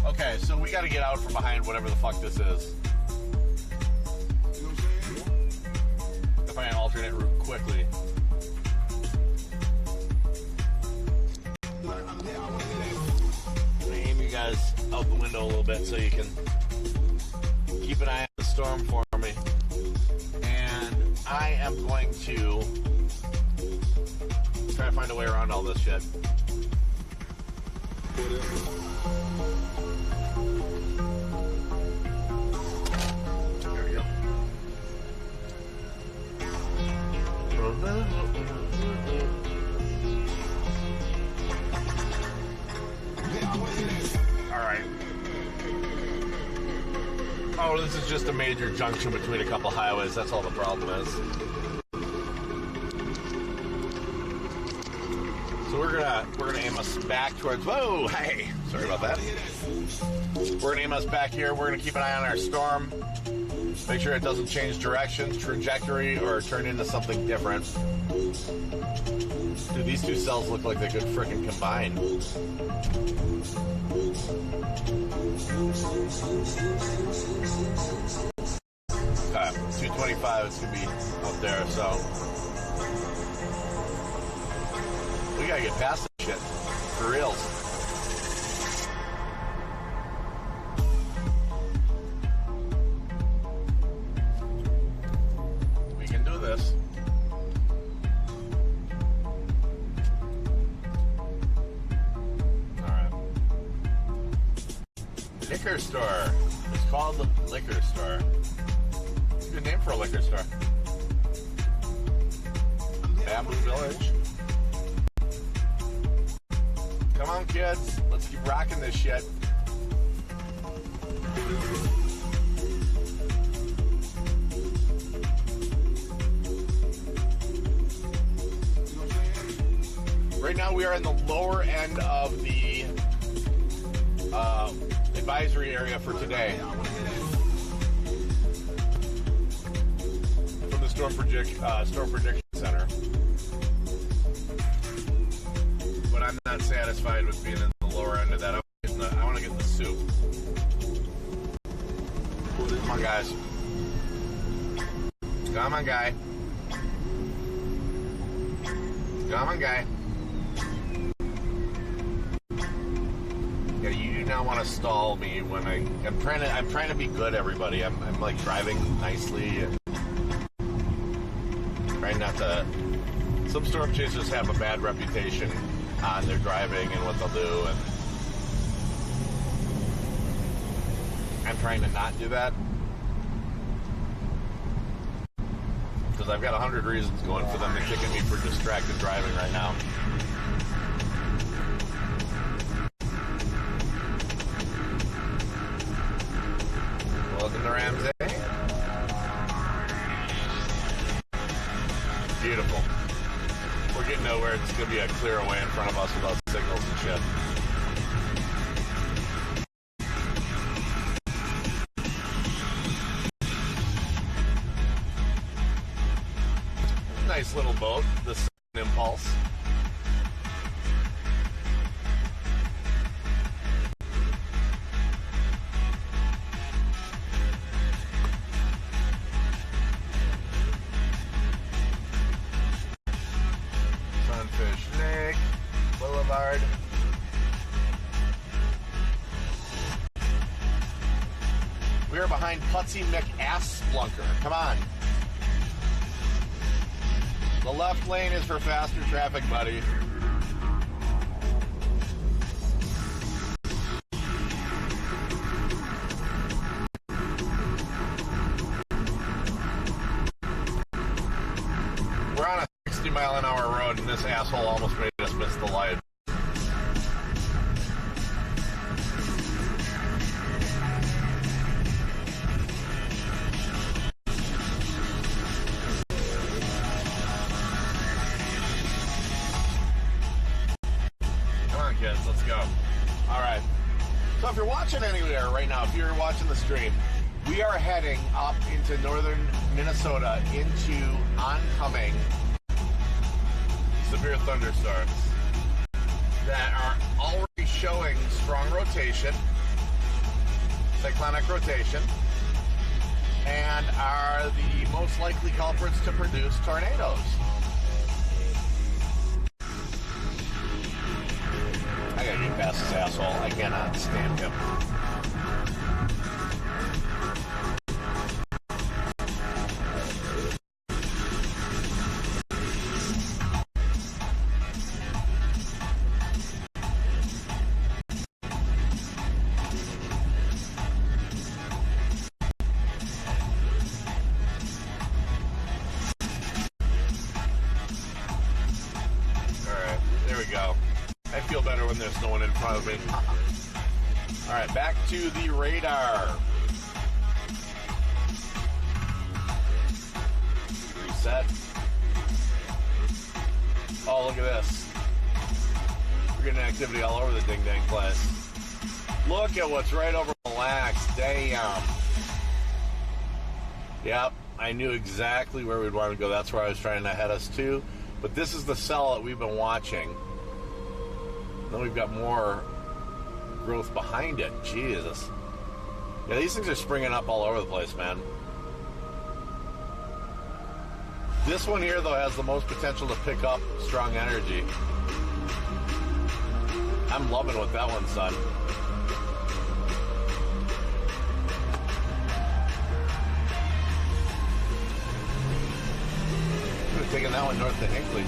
Okay, so we gotta get out from behind whatever the fuck this is. Find an alternate route quickly. I'm gonna aim you guys out the window a little bit so you can keep an eye on the storm for me. And I am going to try to find a way around all this shit. There we go. Alright. Oh, this is just a major junction between a couple highways. That's all the problem is. So we're gonna aim us back towards. Whoa, hey, sorry about that. We're gonna aim us back here. We're gonna keep an eye on our storm. Make sure it doesn't change direction, trajectory, or turn into something different. Dude, these two cells look like they could frickin' combine. Okay, 225 is gonna be up there, so we gotta get past this shit for reals. This. All right. Liquor store. It's called the liquor store. It's a good name for a liquor store. Bamboo Village. Come on, kids. Let's keep rocking this shit. Right now we are in the lower end of the advisory area for today. From the Storm Prediction Center. But I'm not satisfied with being in the lower end of that. I want to get the soup. Come on, guys. Come on, guy. Come on, guy. Yeah, you do not want to stall me when I'm trying to be good, everybody. I'm like driving nicely and trying not to. Some storm chasers have a bad reputation on their driving and what they'll do, and I'm trying to not do that because I've got 100 reasons going for them to kick at me for distracted driving right now. Welcome to Ramsey. Beautiful. We're getting nowhere. It's going to be a clear away in front of us without signals and shit. Nice little boat, the Impulse. Sunfish Lake Boulevard. We are behind Putsy McAssplunker. Come on. The left lane is for faster traffic, buddy. We're on a 60-mile-an-hour road, and this asshole almost made us miss the light. Kids, let's go. All right. So if you're watching anywhere right now, if you're watching the stream, we are heading up into northern Minnesota into oncoming severe thunderstorms that are already showing strong rotation, cyclonic rotation, and are the most likely culprits to produce tornadoes. I gotta get past this asshole. I cannot stand him. Alright, there we go. I feel better when there's no one in front of me. All right, back to the radar. Reset. Oh, look at this. We're getting activity all over the ding-dang place. Look at what's right over Mille Lacs. Damn. Yep, I knew exactly where we'd want to go. That's where I was trying to head us to. But this is the cell that we've been watching. Then we've got more growth behind it. Jesus. Yeah, these things are springing up all over the place, man. This one here, though, has the most potential to pick up strong energy. I'm loving what that one's done. Could have taken that one north to Hinckley.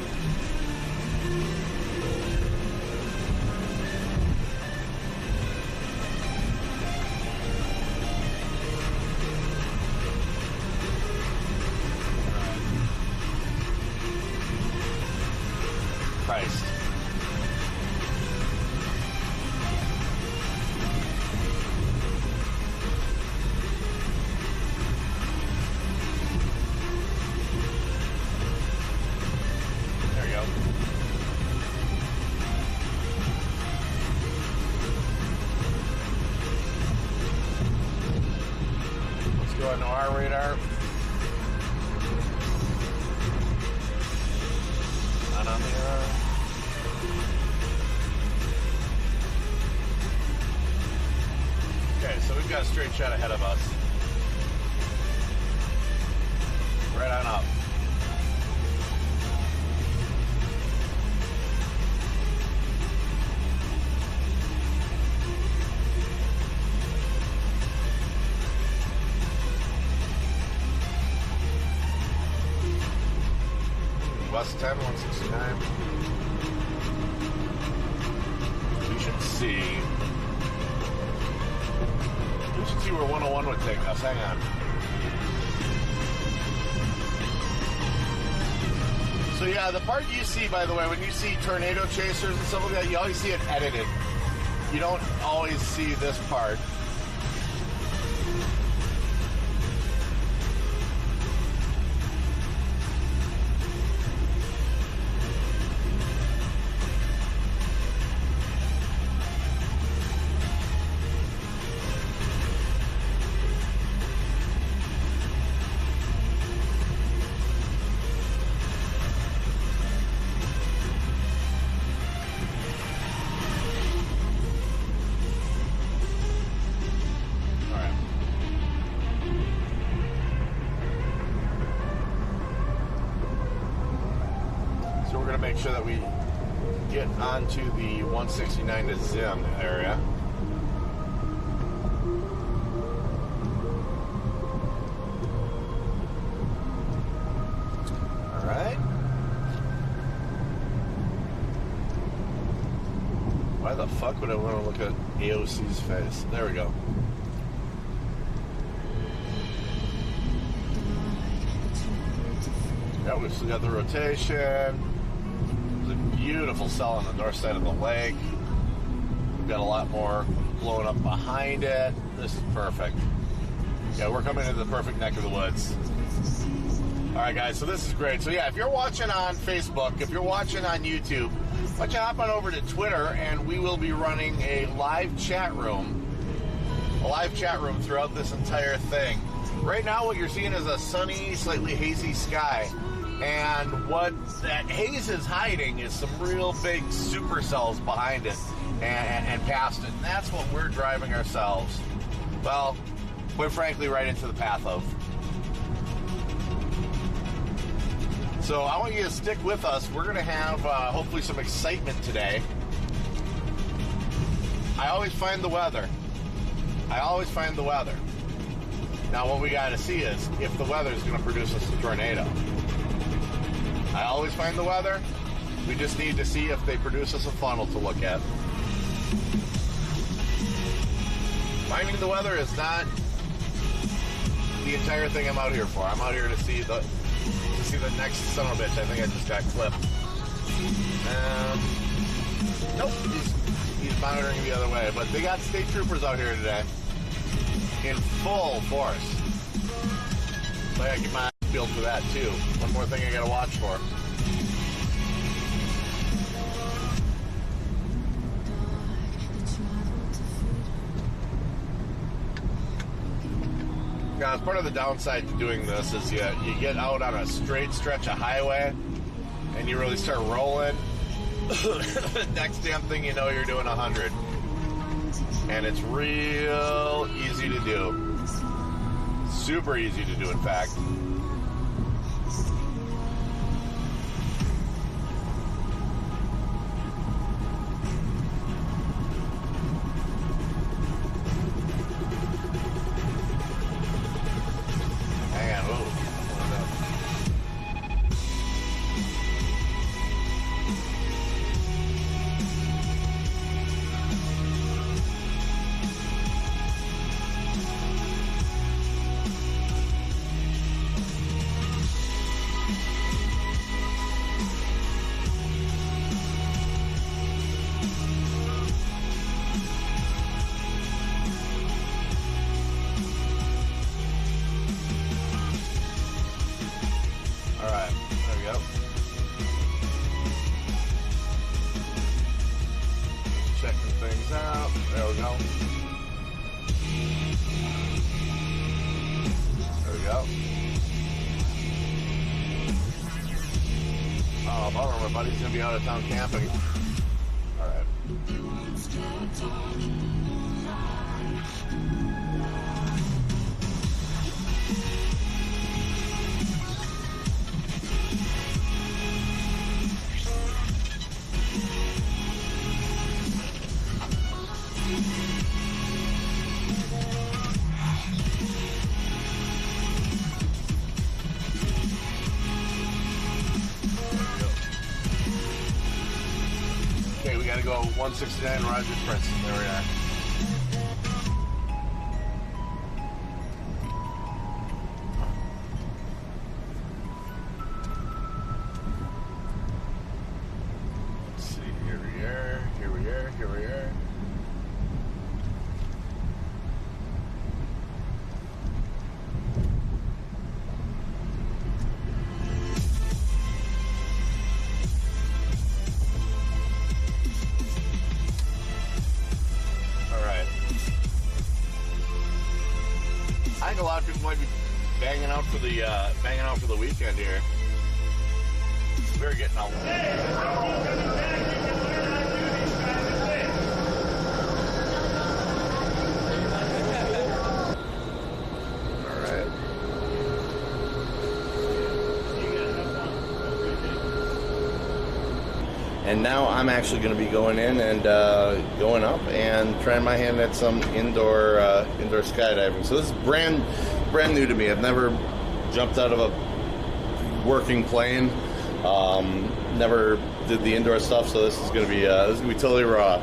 Christ. There you go. Let's go into our radar. Not on the Okay, so we've got a straight shot ahead of us. Right on up. bus 10, 169. We should see where 101 would take us. Hang on. So yeah, the part you see, by the way, when you see tornado chasers and stuff like that, you always see it edited. You don't always see this part. Make sure that we get onto the 169 to Zim area. All right. Why the fuck would I want to look at AOC's face? There we go. Yeah, we've still got the rotation. Beautiful cell on the north side of the lake. We've got a lot more blowing up behind it. This is perfect. Yeah, we're coming into the perfect neck of the woods. All right, guys, so this is great. So yeah, if you're watching on Facebook, if you're watching on YouTube, why don't you hop on over to Twitter, and we will be running a live chat room throughout this entire thing. Right now, what you're seeing is a sunny, slightly hazy sky. And what that haze is hiding is some real big supercells behind it and past it. And that's what we're driving ourselves, well, quite frankly, right into the path of. So I want you to stick with us. We're going to have hopefully some excitement today. I always find the weather. Now what we got to see is if the weather is going to produce us a tornado. I always find the weather. We just need to see if they produce us a funnel to look at. Finding the weather is not the entire thing I'm out here for. I'm out here to see the next son of a bitch. I think I just got clipped. Nope, he's monitoring the other way. But they got state troopers out here today in full force. So I gotta keep my eyes peeled for that too. One more thing I gotta watch for. Now, as part of the downside to doing this is you get out on a straight stretch of highway and you really start rolling. Next damn thing you know, you're doing 100. And it's real easy to do. Super easy to do, in fact. Buddy's gonna be out of town camping. All right. 169 Rogers Princeton. There we are. Let's see. Here we are. Here we are. Here we are. I think a lot of people might be banging out for the weekend here. We're getting out. All right. And now I'm actually going to be going in and going up and trying my hand at some indoor skydiving. So this is brand new to me. I've never jumped out of a working plane. Never did the indoor stuff. So this is going to be totally raw.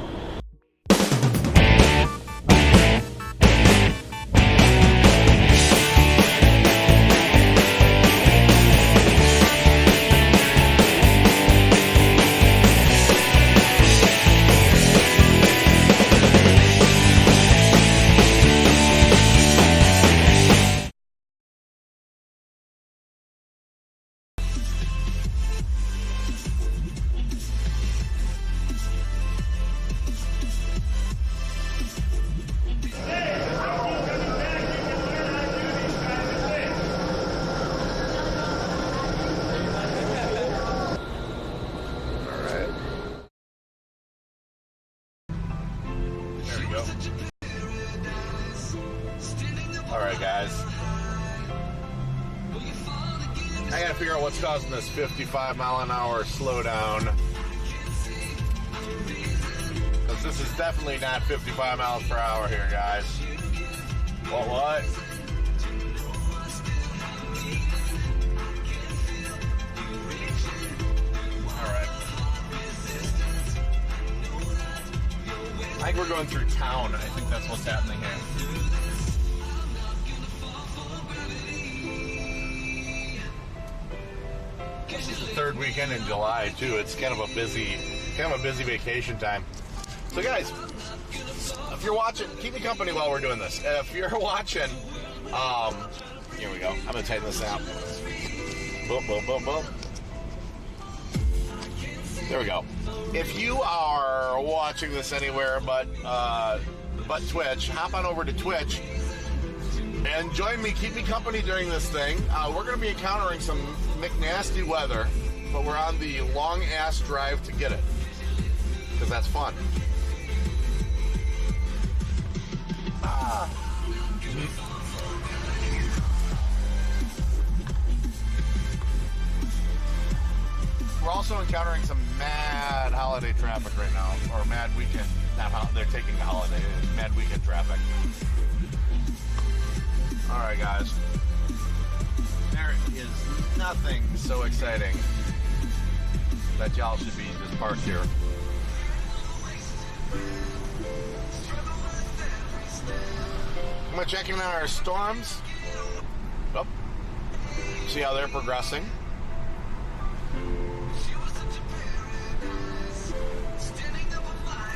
Alright guys, I gotta figure out what's causing this 55 mile an hour slowdown, because this is definitely not 55 miles per hour here, guys. What? Alright, I think we're going through town. I think that's what's happening here. This is the third weekend in July too. It's kind of a busy vacation time. So guys, if you're watching, keep me company while we're doing this. If you're watching, here we go. I'm gonna tighten this out. Boom, boom, boom, boom. There we go. If you are watching this anywhere but Twitch, hop on over to Twitch and join me. Keep me company during this thing. We're going to be encountering some McNasty weather, but we're on the long-ass drive to get it, because that's fun. We're also encountering some mad holiday traffic right now, or mad weekend. They're taking the holiday. Mad weekend traffic. All right, guys. There is nothing so exciting that y'all should be just parked here. I'm gonna check in on our storms. Oh. See how they're progressing.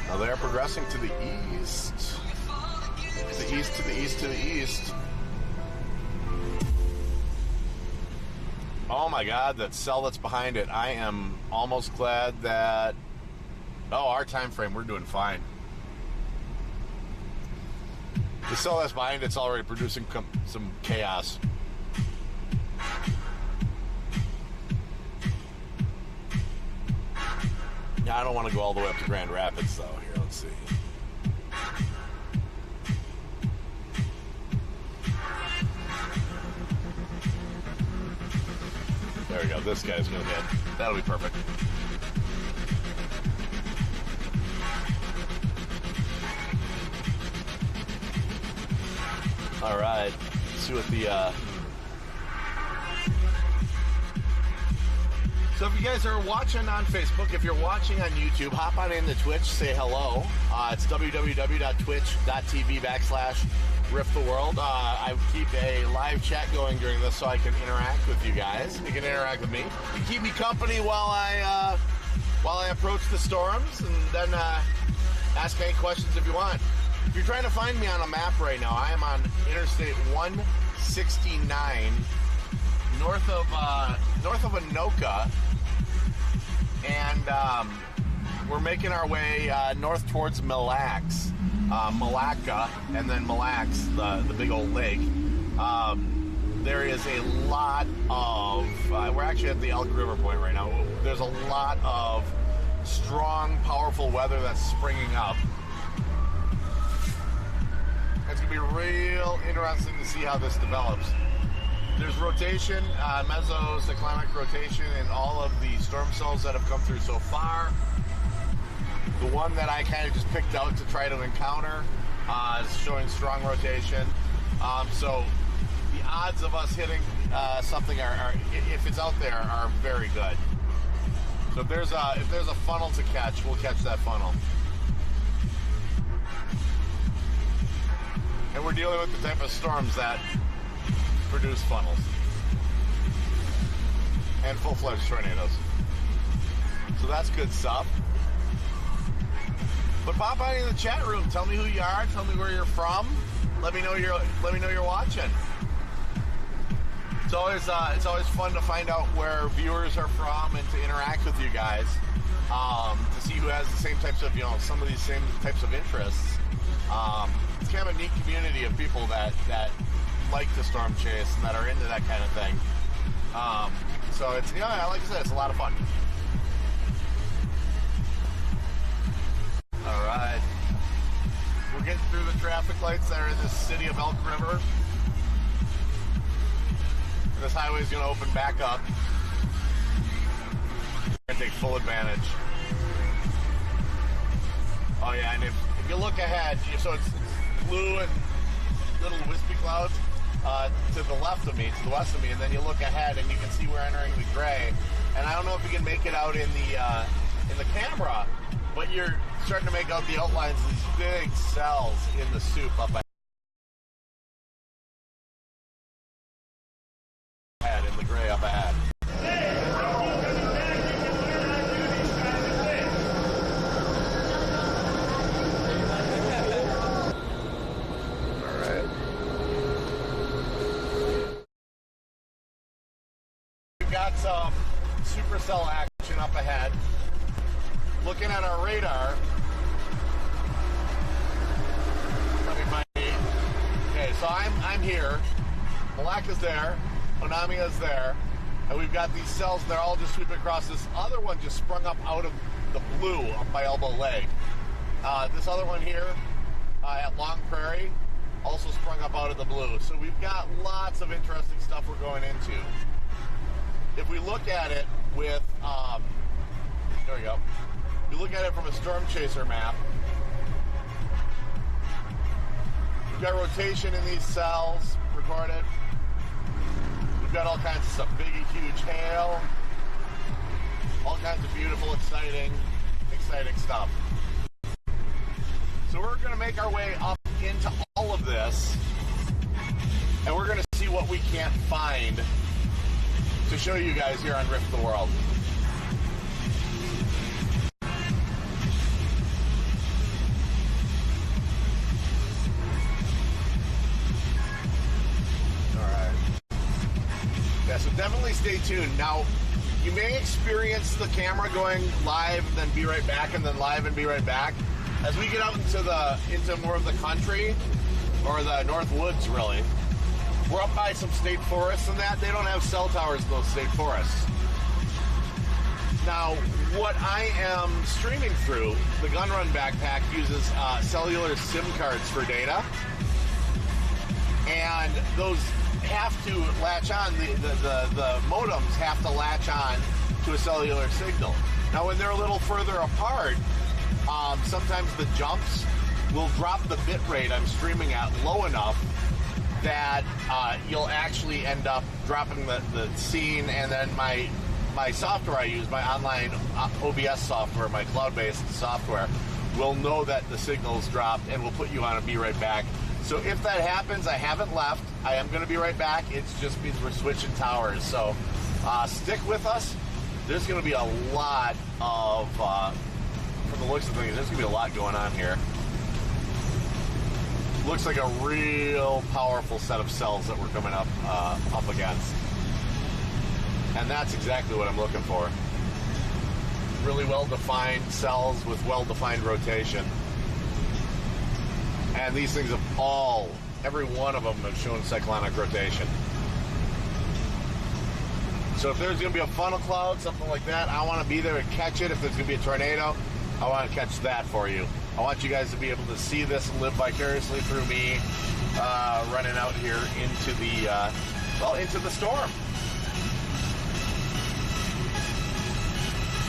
Now they're progressing to the east. To the east, to the east, to the east. Oh my God, that cell that's behind it. I am almost glad that... Oh, our time frame, we're doing fine. The cell that's behind it's already producing some chaos. Yeah, I don't want to go all the way up to Grand Rapids, though. Here, let's see. There we go. This guy's going to hit. That'll be perfect. All right. Let's see what the So if you guys are watching on Facebook, if you're watching on YouTube, hop on into Twitch, say hello. It's www.twitch.tv/rifttheworld. I keep a live chat going during this so I can interact with you guys. You can interact with me. You keep me company while I approach the storms, and then ask any questions if you want. If you're trying to find me on a map right now, I am on Interstate 169, north of Anoka. And we're making our way north towards Mille Lacs, Malacca, and then Mille Lacs, the big old lake. There is a lot of, we're actually at the Elk River Point right now. There's a lot of strong, powerful weather that's springing up. It's going to be real interesting to see how this develops. There's rotation, mesocyclonic rotation in all of the storm cells that have come through so far. The one that I kind of just picked out to try to encounter is showing strong rotation. So the odds of us hitting something are, if it's out there, are very good. So if there's a funnel to catch, we'll catch that funnel. And we're dealing with the type of storms that produce funnels and full-fledged tornadoes. So that's good stuff. But pop on in the chat room. Tell me who you are. Tell me where you're from. Let me know you're watching. It's always fun to find out where viewers are from and to interact with you guys. To see who has the same types of, some of these same types of interests. It's kind of a neat community of people that like to storm chase and that are into that kind of thing. So it's, like I said, it's a lot of fun. All right. We're getting through the traffic lights that are in this city of Elk River. This highway is going to open back up. We're going to take full advantage. Oh yeah, and if you look ahead, so it's blue and little wispy clouds. To the left of me, to the west of me, and then you look ahead and you can see we're entering the gray. And I don't know if you can make it out in the camera, but you're starting to make out the outlines of these big cells in the soup up ahead, in the gray up ahead. Got some supercell action up ahead. Looking at our radar. Okay, so I'm here. Malacca's there. Onamia's there. And we've got these cells, they're all just sweeping across. This other one just sprung up out of the blue up by Elbow Lake. This other one here at Long Prairie also sprung up out of the blue. So we've got lots of interesting stuff we're going into. If we look at it with, there we go. If we look at it from a storm chaser map, we've got rotation in these cells recorded. We've got all kinds of stuff, big, huge hail, all kinds of beautiful, exciting stuff. So we're going to make our way up into all of this, and we're going to see what we can't find to show you guys here on Rift the World. Alright. Yeah, so definitely stay tuned. Now, you may experience the camera going live, then be right back, and then live and be right back. As we get out into more of the country, or the North Woods, really, we're up by some state forests and that. They don't have cell towers in those state forests. Now, what I am streaming through, the Gunrun backpack uses cellular SIM cards for data. And those have to latch on, the modems have to latch on to a cellular signal. Now, when they're a little further apart, sometimes the jumps will drop the bit rate I'm streaming at low enough that you'll actually end up dropping the scene, and then my my software I use, my online OBS software, my cloud-based software, will know that the signal's dropped and will put you on a be right back. So if that happens, I haven't left. I am going to be right back. It just means we're switching towers. So stick with us. There's going to be a lot of, from the looks of things, there's going to be a lot going on here. Looks like a real powerful set of cells that we're coming up against. And that's exactly what I'm looking for. Really well-defined cells with well-defined rotation. And these things have every one of them have shown cyclonic rotation. So if there's going to be a funnel cloud, something like that, I want to be there to catch it. If there's going to be a tornado, I want to catch that for you. I want you guys to be able to see this and live vicariously through me running out here into the storm.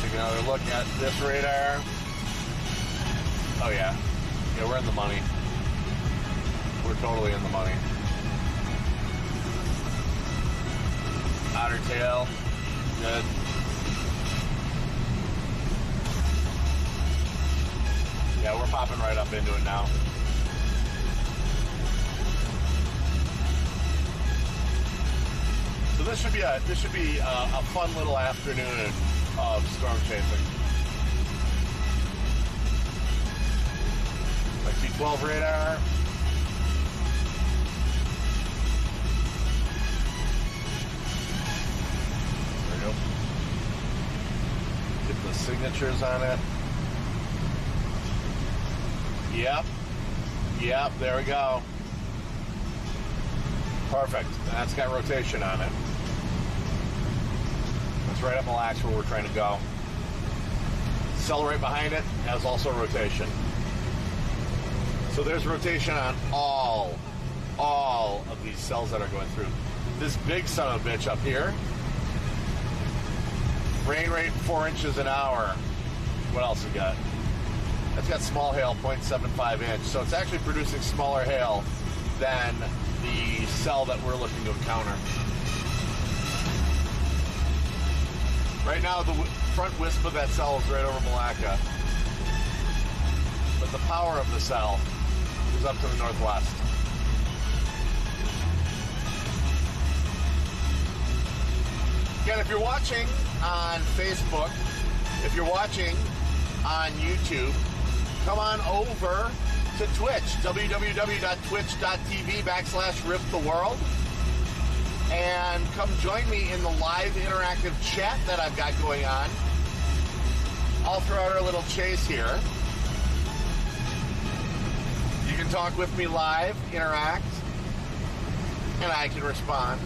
Take another look at this radar. Oh yeah, we're in the money. We're totally in the money. Otter tail, good. Yeah, we're popping right up into it now. So this should be a fun little afternoon of storm chasing. My T12 radar. There we go. Get the signatures on it. Yep, there we go. Perfect. And that's got rotation on it. That's right up Mille Lacs where we're trying to go. Cell right behind it has also rotation. So there's rotation on all of these cells that are going through. This big son of a bitch up here, rain rate 4 inches an hour. What else we got? That's got small hail, 0.75 inch. So it's actually producing smaller hail than the cell that we're looking to encounter. Right now, the front wisp of that cell is right over Malacca. But the power of the cell is up to the northwest. Again, if you're watching on Facebook, if you're watching on YouTube, come on over to Twitch, www.twitch.tv/rifttheworld, and come join me in the live interactive chat that I've got going on all throughout our little chase here. You can talk with me live, interact, and I can respond.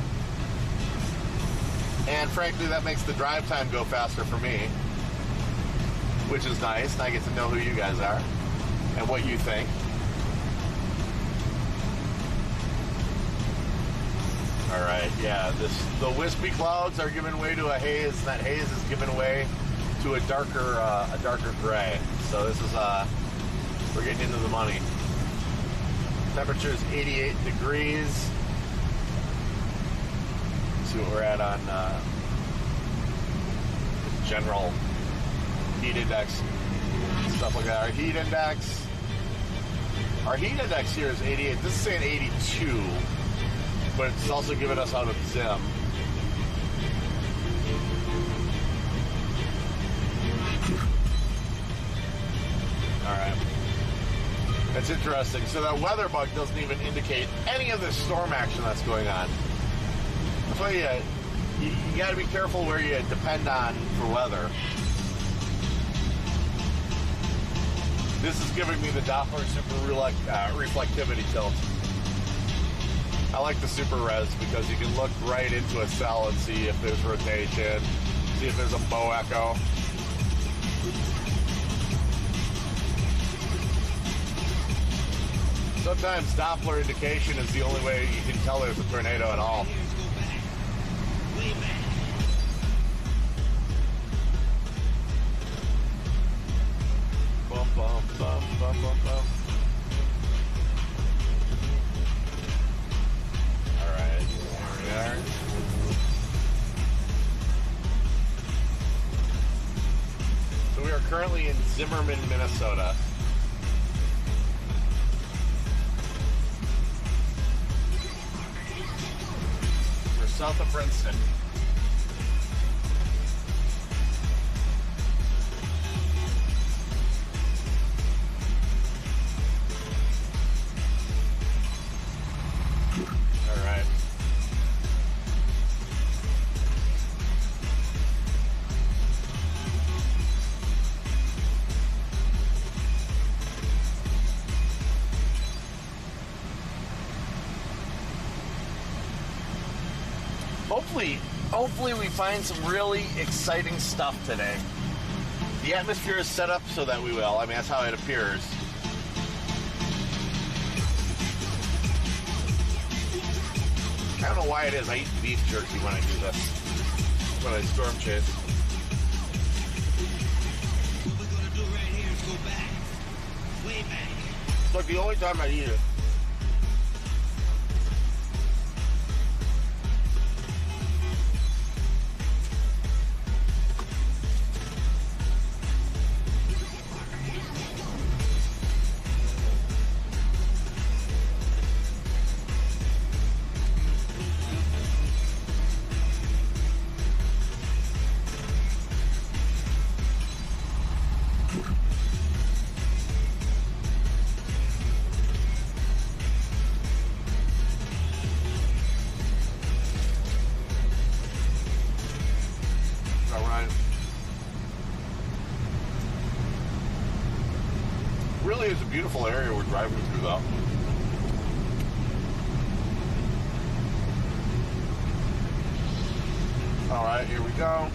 And frankly, that makes the drive time go faster for me, which is nice, and I get to know who you guys are and what you think. All right, yeah, the wispy clouds are giving way to a haze, and that haze is giving way to a darker gray. So this is we're getting into the money. Temperature is 88 degrees. Let's see what we're at on general heat index, stuff like that. Our heat index here is 88. This is saying 82, but it's also giving us out of Zim. All right. That's interesting. So that weather bug doesn't even indicate any of this storm action that's going on. I'll tell you, you got to be careful where you depend on for weather. This is giving me the Doppler super reflectivity tilt. I like the super res because you can look right into a cell and see if there's rotation, see if there's a bow echo. Sometimes Doppler indication is the only way you can tell there's a tornado at all. Bum, bum, bum, bum, bum, bum. All right, there we are. currently in Zimmerman, Minnesota. We're south of Princeton. All right. Hopefully we find some really exciting stuff today. The atmosphere is set up so that we will. I mean, that's how it appears. I don't know why it is. I eat beef jerky when I do this. When I storm chase. What we're gonna do right here is go back. Way back. It's like the only time I eat it. Really is a beautiful area we're driving through, though. All right, here we go.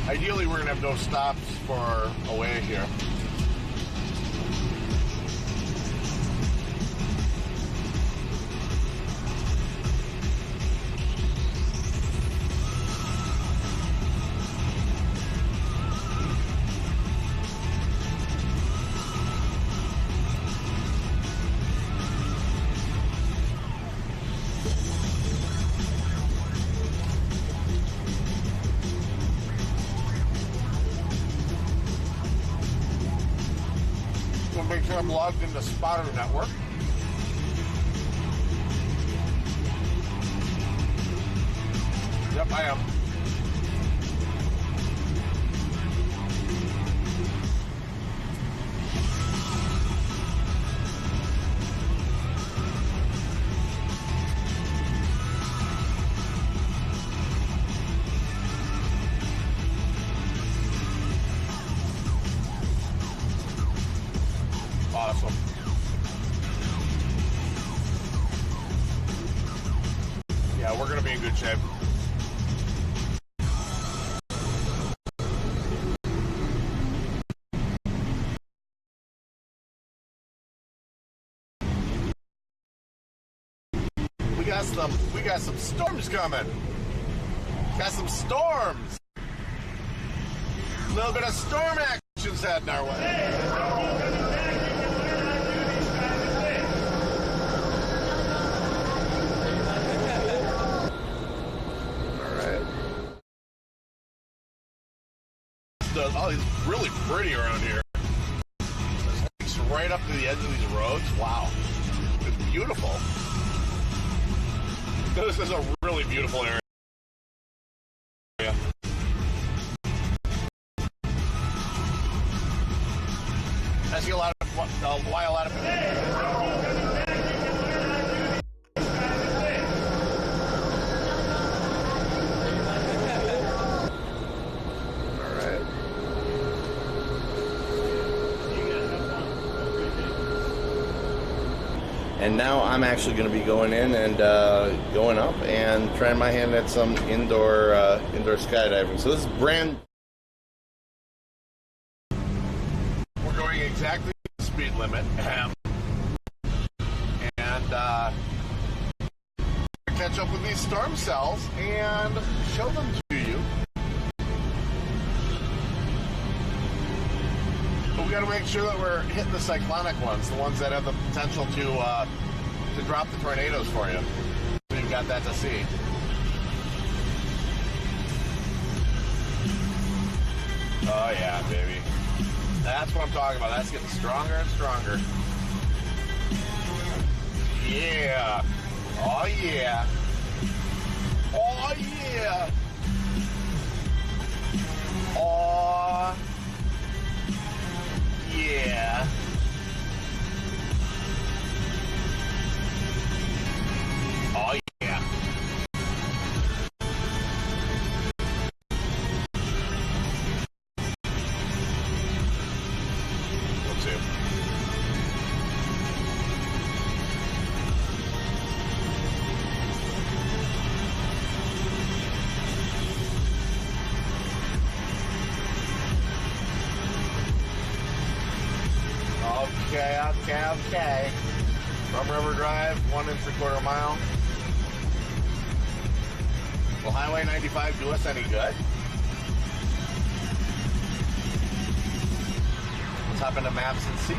Ideally, we're gonna have no stops for away here. Make sure I'm logged into Spotter Network. Yep, I am. Awesome. Yeah, we're going to be in good shape. We got some storms coming. Got some storms. A little bit of storm action's heading our way. Oh, it's really pretty around here. It's right up to the edge of these roads. Wow. It's beautiful. This is a really beautiful area. I see why a lot of And now I'm actually going to be going in and going up and trying my hand at some indoor skydiving. So this is brand. We're going exactly the speed limit, and catch up with these storm cells and show them to you. But we got to make sure that we're hitting the cyclonic ones, the ones that have the potential to drop the tornadoes for you. We've got that to see. Oh yeah, baby. That's what I'm talking about. That's getting stronger and stronger. Yeah. Oh yeah. Oh yeah. Oh yeah. Oh yeah. Let's see. Okay. From River Drive, 1 3/4 mile. Will Highway 95 do us any good? Let's hop into maps and see.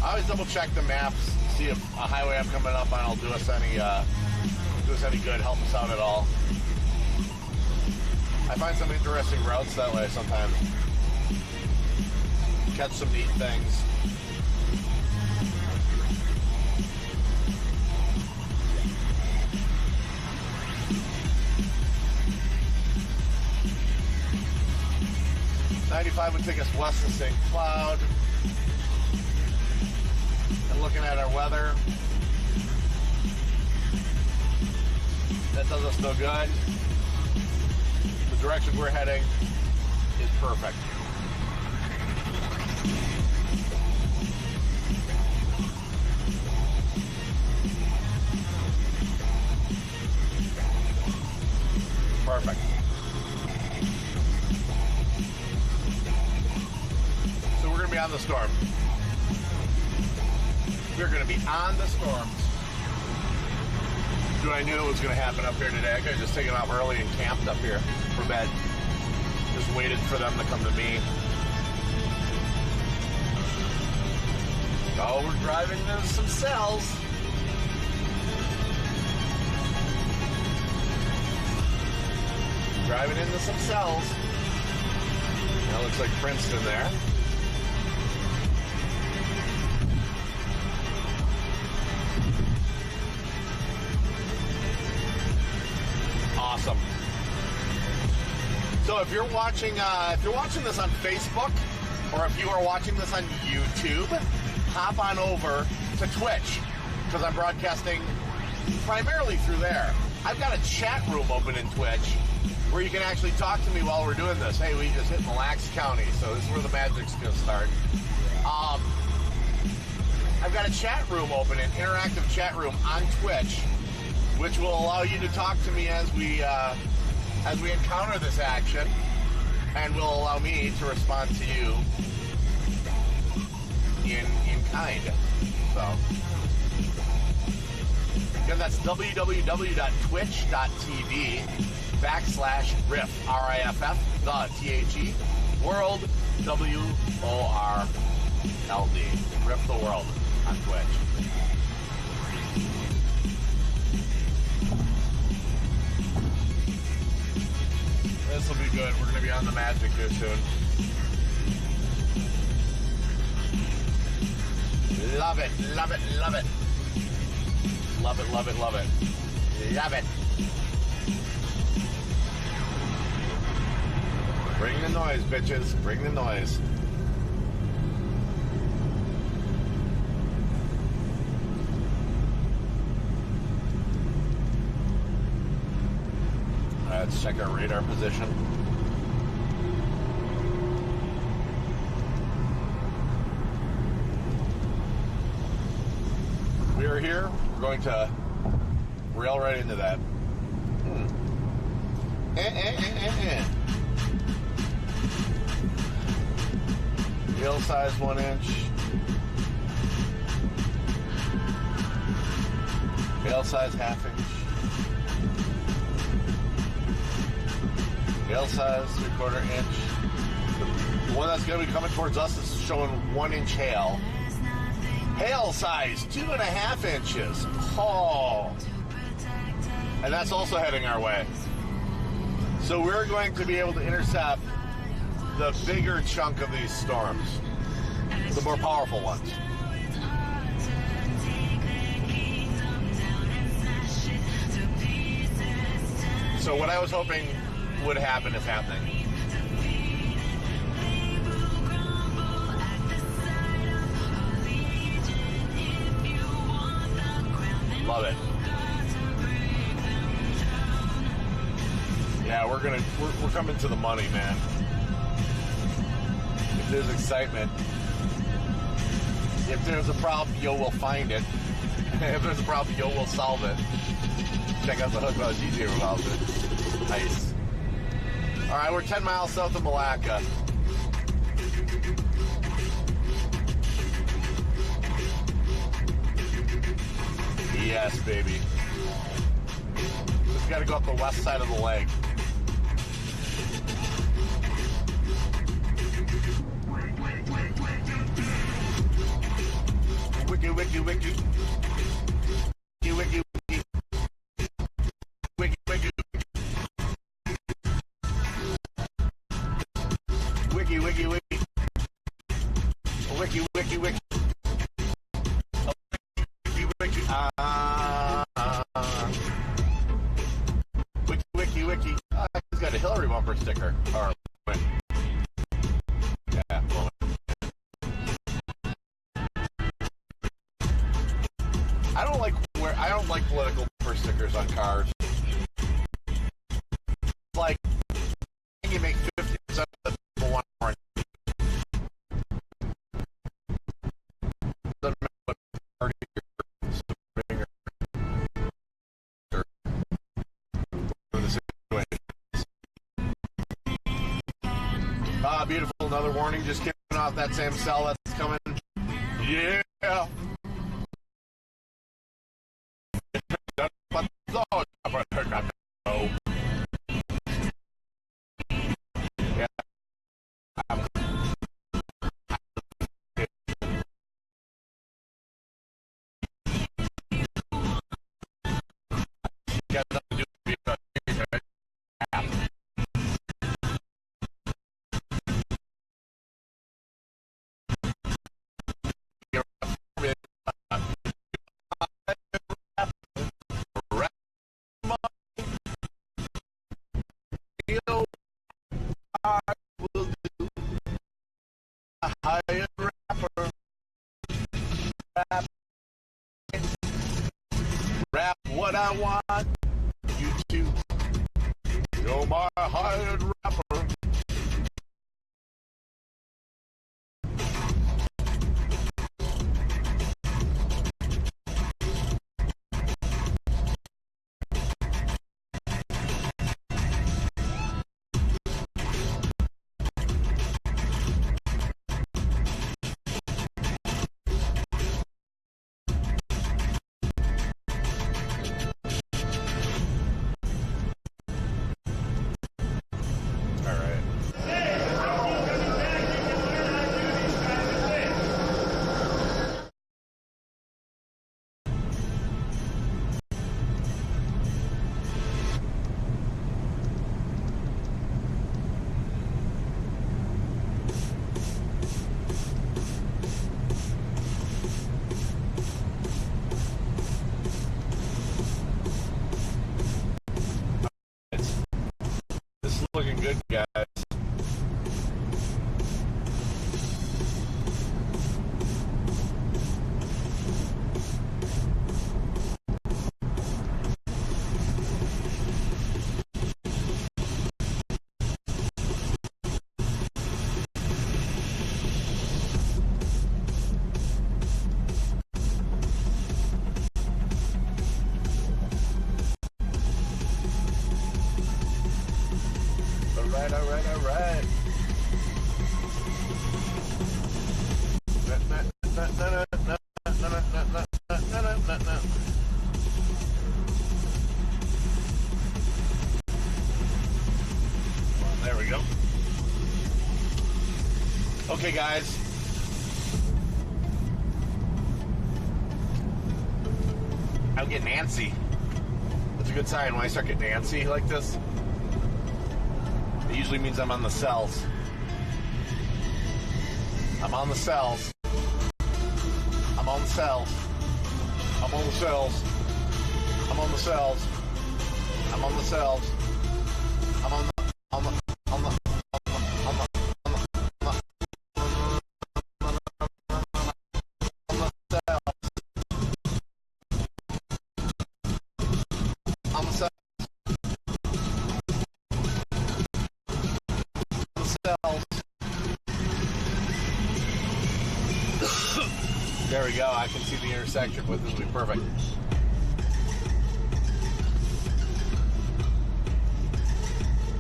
I always double check the maps, see if a highway I'm coming up on will do us any good, help us out at all. I find some interesting routes that way sometimes. Catch some neat things. '95 would take us west of St. Cloud. And looking at our weather, that does us no good. The direction we're heading is perfect. Perfect. So we're going to be on the storm. We're going to be on the storms. Dude, I knew it was going to happen up here today. I could have just taken off early and camped up here for bed. Just waited for them to come to me. Oh, we're driving into some cells. Driving into some cells. That looks like Princeton there. Awesome. So if you're watching this on Facebook, or if you are watching this on YouTube, hop on over to Twitch, because I'm broadcasting primarily through there. I've got a chat room open in Twitch where you can actually talk to me while we're doing this. Hey, we just hit Mille Lacs County, so this is where the magic's going to start. I've got a chat room open, an interactive chat room on Twitch, which will allow you to talk to me as we encounter this action, and will allow me to respond to you in kind. So, again, that's www.twitch.tv/riff, RIFF, the THE, world, WORLD, Riff the World on Twitch. This will be good. We're going to be on the magic here soon. Love it, love it, love it. Love it, love it, love it. Love it. Bring the noise, bitches. Bring the noise. All right, let's check our radar position. We are here. We're going to rail right into that. Wheel size 1 inch. Wheel size 1/2 inch. Wheel size 3/4 inch. The one that's going to be coming towards us is showing 1 inch hail. Hail size 2.5 inches. Oh. And that's also heading our way. So we're going to be able to intercept the bigger chunk of these storms, the more powerful ones. So what I was hoping would happen is happening. Love it. Yeah, we're coming to the money, man. If there's excitement, if there's a problem, yo will find it. If there's a problem, yo will solve it. Check out the hook about DJ about it. Nice. All right, we're 10 miles south of Malacca. Yes, baby. Just got to go up the west side of the lake. Wiki, wiki, wiki. Wiki, wiki, wiki. Wiki, wiki. Wiki, wiki, wiki. Wiki, wiki, wiki. Wiki, wiki, wiki. He's got a Hillary bumper sticker. Or, yeah. I don't like political bumper stickers on cars. Like, you make 50% of the people want more. Doesn't matter what party you're supporting or the situation. Beautiful. Another warning just came off that same cell that's coming. Yeah. Rap what I want you to. You're my hired rapper. Looking good, guys. All right. There we go. Okay, guys. I'm getting antsy. That's a good sign when I start getting antsy like this. It usually means I'm on the cells. I'm on the cells. I'm on the cells. I'm on the cells. I'm on the cells. I'm on the cells. I'm on the There we go. I can see the intersection with this will be perfect.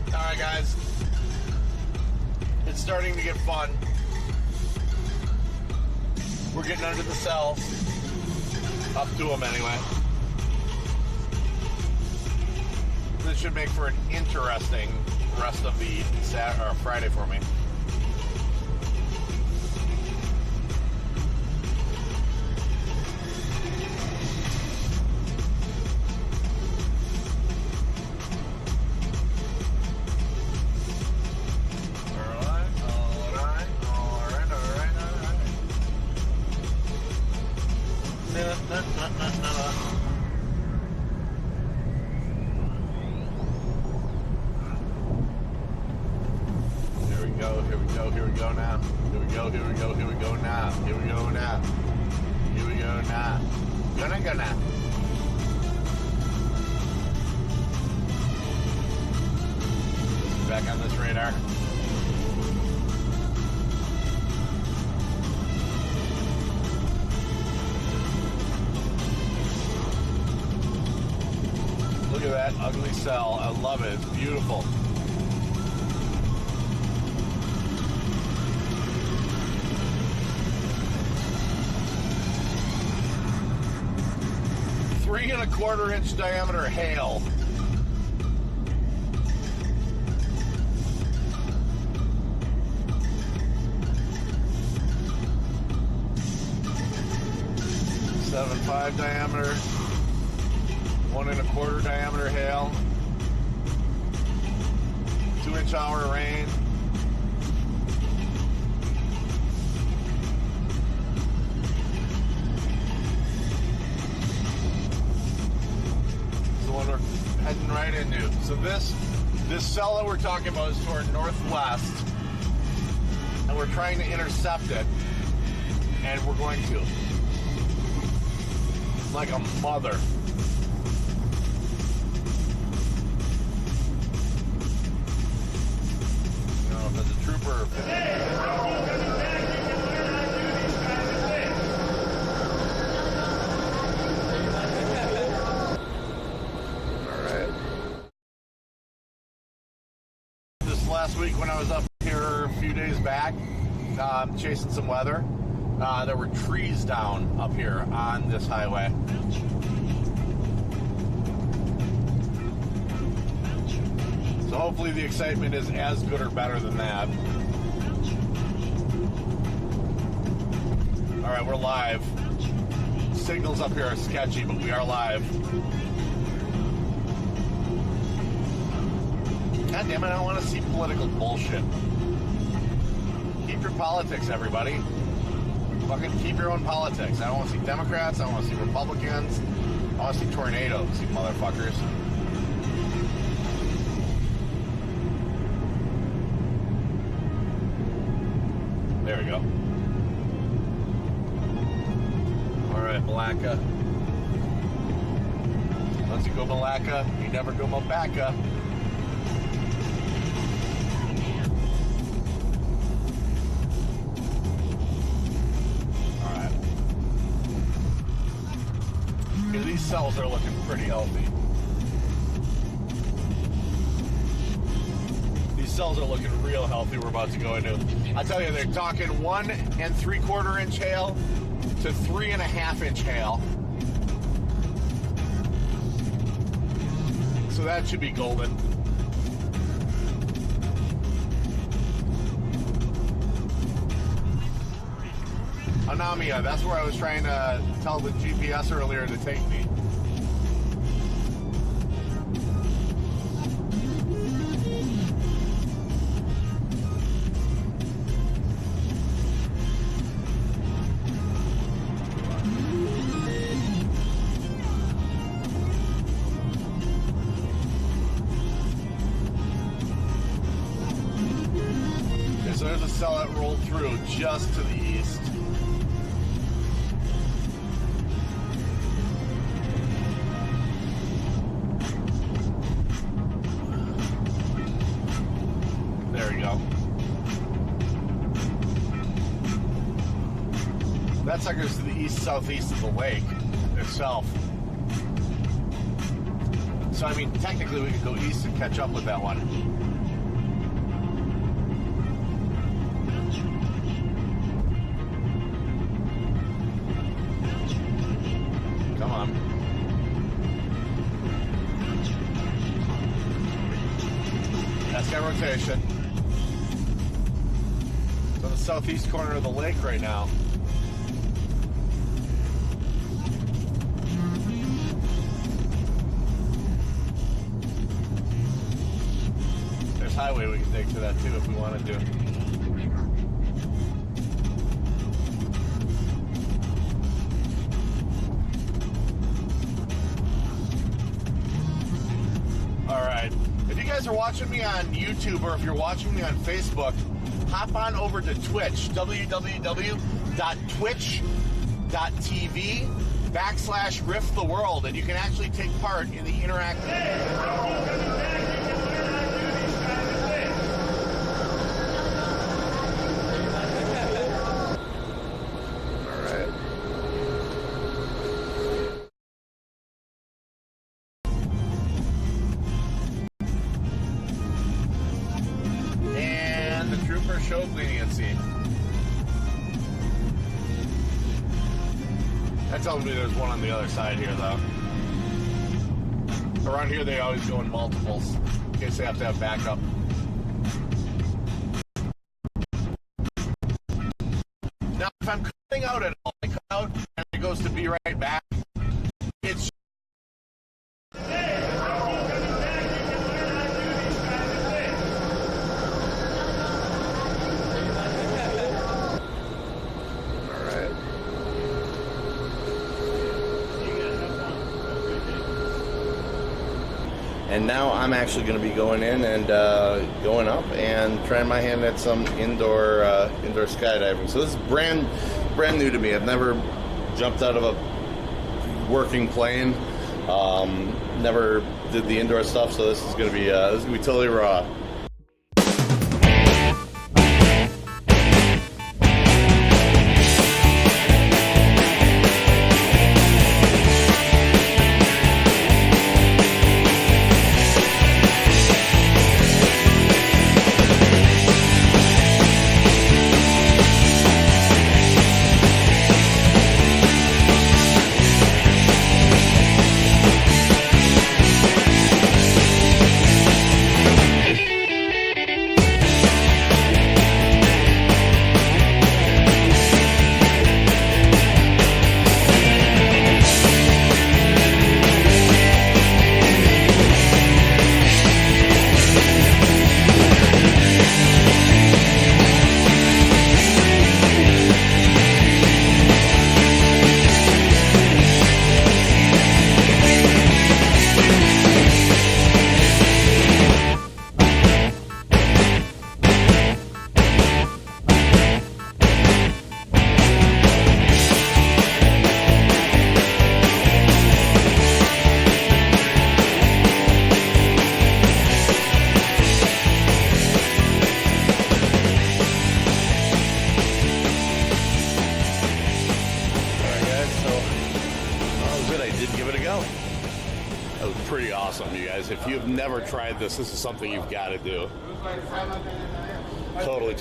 All right, guys. It's starting to get fun. We're getting under the cells. Up to them anyway. This should make for an interesting rest of the Friday for me. Back on this radar. Look at that ugly cell. I love it. It's beautiful. Three and a quarter inch diameter hail. .75 diameter, 1 1/4 diameter hail, 2-inch hour rain. This is the one we're heading right into. So this cell that we're talking about is toward northwest, and we're trying to intercept it, and we're going to. Like a mother. You know, if it's a trooper. Alright. This last week when I was up here a few days back, chasing some weather. There were trees down up here on this highway. So hopefully the excitement is as good or better than that. All right, we're live. Signals up here are sketchy, but we are live. God damn it, I don't want to see political bullshit. Keep your politics, everybody. Fucking keep your own politics. I don't want to see Democrats. I don't want to see Republicans. I want to see tornadoes, you motherfuckers. There we go. All right, Malacca. Once you go Malacca, you never go Malacca. These cells are looking pretty healthy. These cells are looking real healthy. We're about to go into. I tell you, they're talking 1 3/4 inch hail to 3.5 inch hail. So that should be golden. Anamia, that's where I was trying to tell the GPS earlier to take me. saw it roll through just to the east. There we go. That sucker's to the east-southeast of the lake itself. So, I mean, technically we could go east and catch up with that one. Come on. That's got rotation. It's on the southeast corner of the lake right now. There's highway we can take to that too if we wanted to. All right. If you guys are watching me on YouTube or if you're watching me on Facebook, hop on over to Twitch, www.twitch.tv/riff the world, and you can actually take part in the interactive. Showed leniency. That tells me there's one on the other side here, though. Around here, they always go in multiples in case they have to have backup. Now, if I'm cutting out at all, I cut out and it goes to be right back. It's And now I'm actually going to be going in and going up and trying my hand at some indoor skydiving. So this is brand new to me. I've never jumped out of a working plane. Never did the indoor stuff. So this is going to be totally raw. That was pretty awesome, you guys. If you've never tried this, this is something you've got to do. Totally.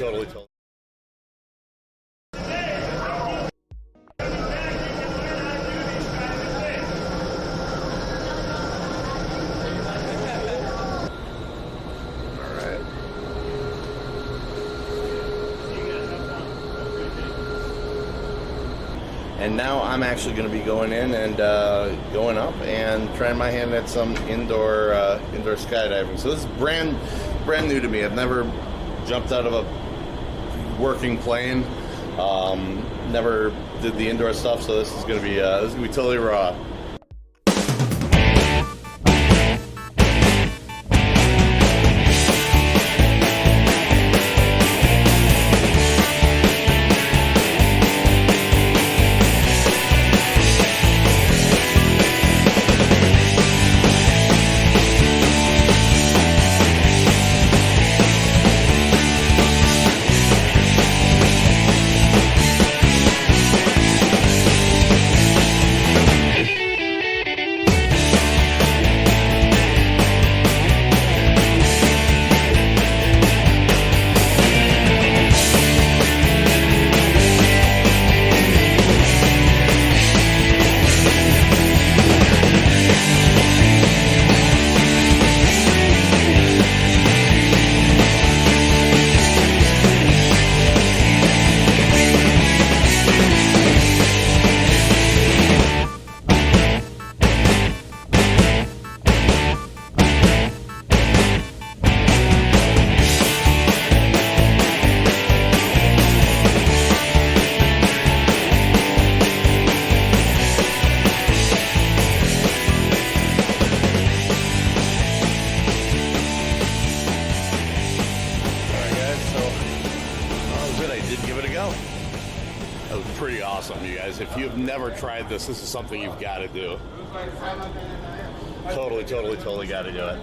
And now I'm actually going to be going in and going up and trying my hand at some indoor skydiving. So this is brand new to me. I've never jumped out of a working plane. Never did the indoor stuff. So this is going to be totally raw. never tried this, this is something you've got to do. Totally got to do it.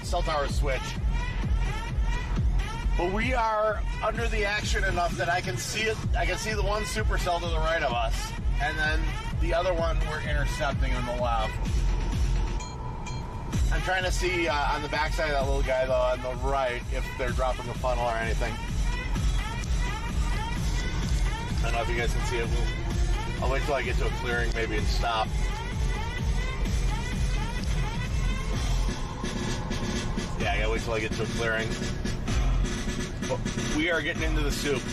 Cell tower switch. But we are under the action enough that I can see it. I can see the one supercell to the right of us, and then the other one we're intercepting on the left. I'm trying to see on the backside of that little guy, though, on the right, if they're dropping a funnel or anything. I don't know if you guys can see it. I'll wait till I get to a clearing, maybe, and stop. Yeah, I gotta wait till I get to a clearing. But we are getting into the soup.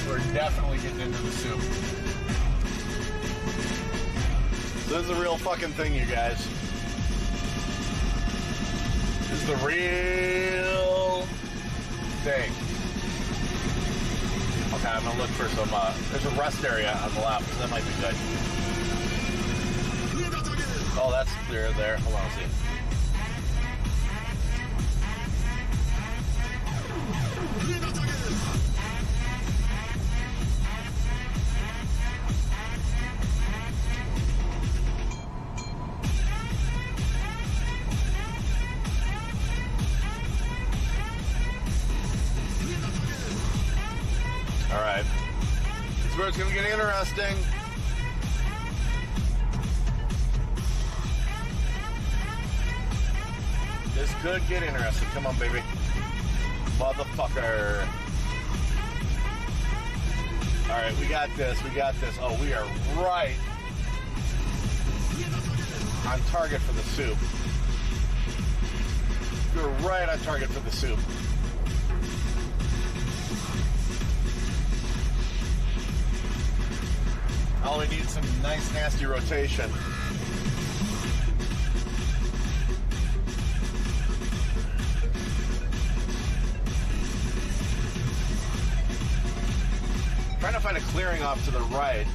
We're definitely getting into the soup. This is the real fucking thing, you guys. This is the real thing. Okay, I'm gonna look for some, there's a rest area on the left, so that might be good. Oh, that's clear there. Hold on, I'll see. All right. This is where it's going to get interesting. This could get interesting. Come on, baby. Motherfucker. All right, we got this. We got this. Oh, we are right on target for the soup. We're right on target for the soup. All we need is some nice, nasty rotation. Trying to find a clearing off to the right.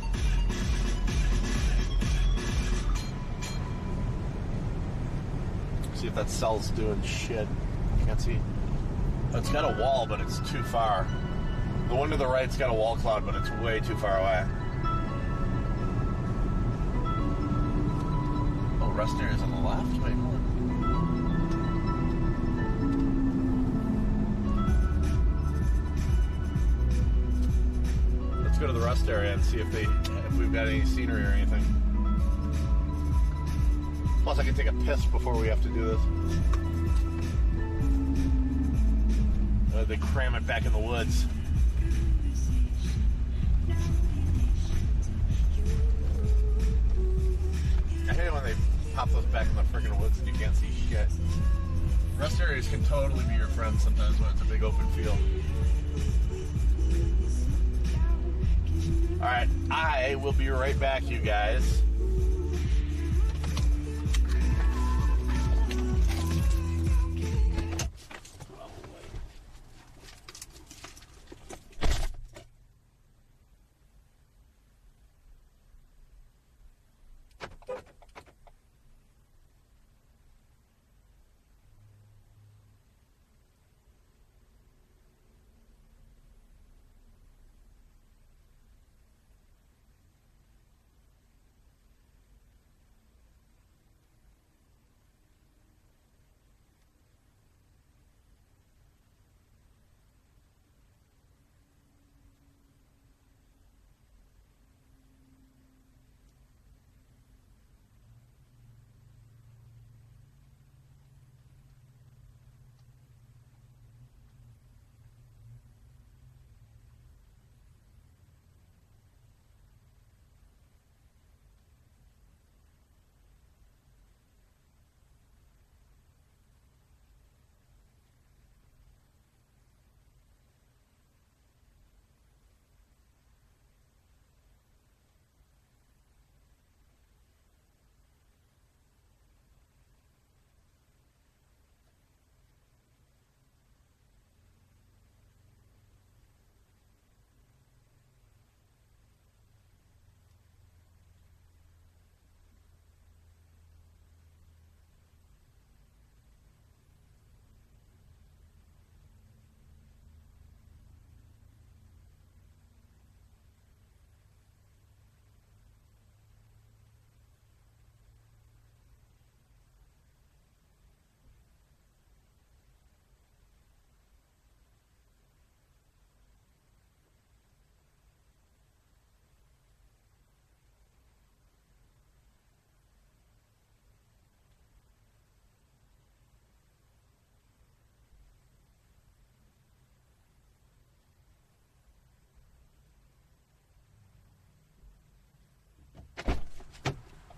See if that cell's doing shit. Can't see. Oh, it's got a wall, but it's too far. The one to the right's got a wall cloud, but it's way too far away. Oh, rest area's on the left? Wait, hold on. Let's go to the rest area and see if we've got any scenery or anything. Plus, I can take a piss before we have to do this. They cram it back in the woods. I hate it when they pop those back in the freaking woods and you can't see shit. Rest areas can totally be your friend sometimes when it's a big open field. Alright, I will be right back, you guys.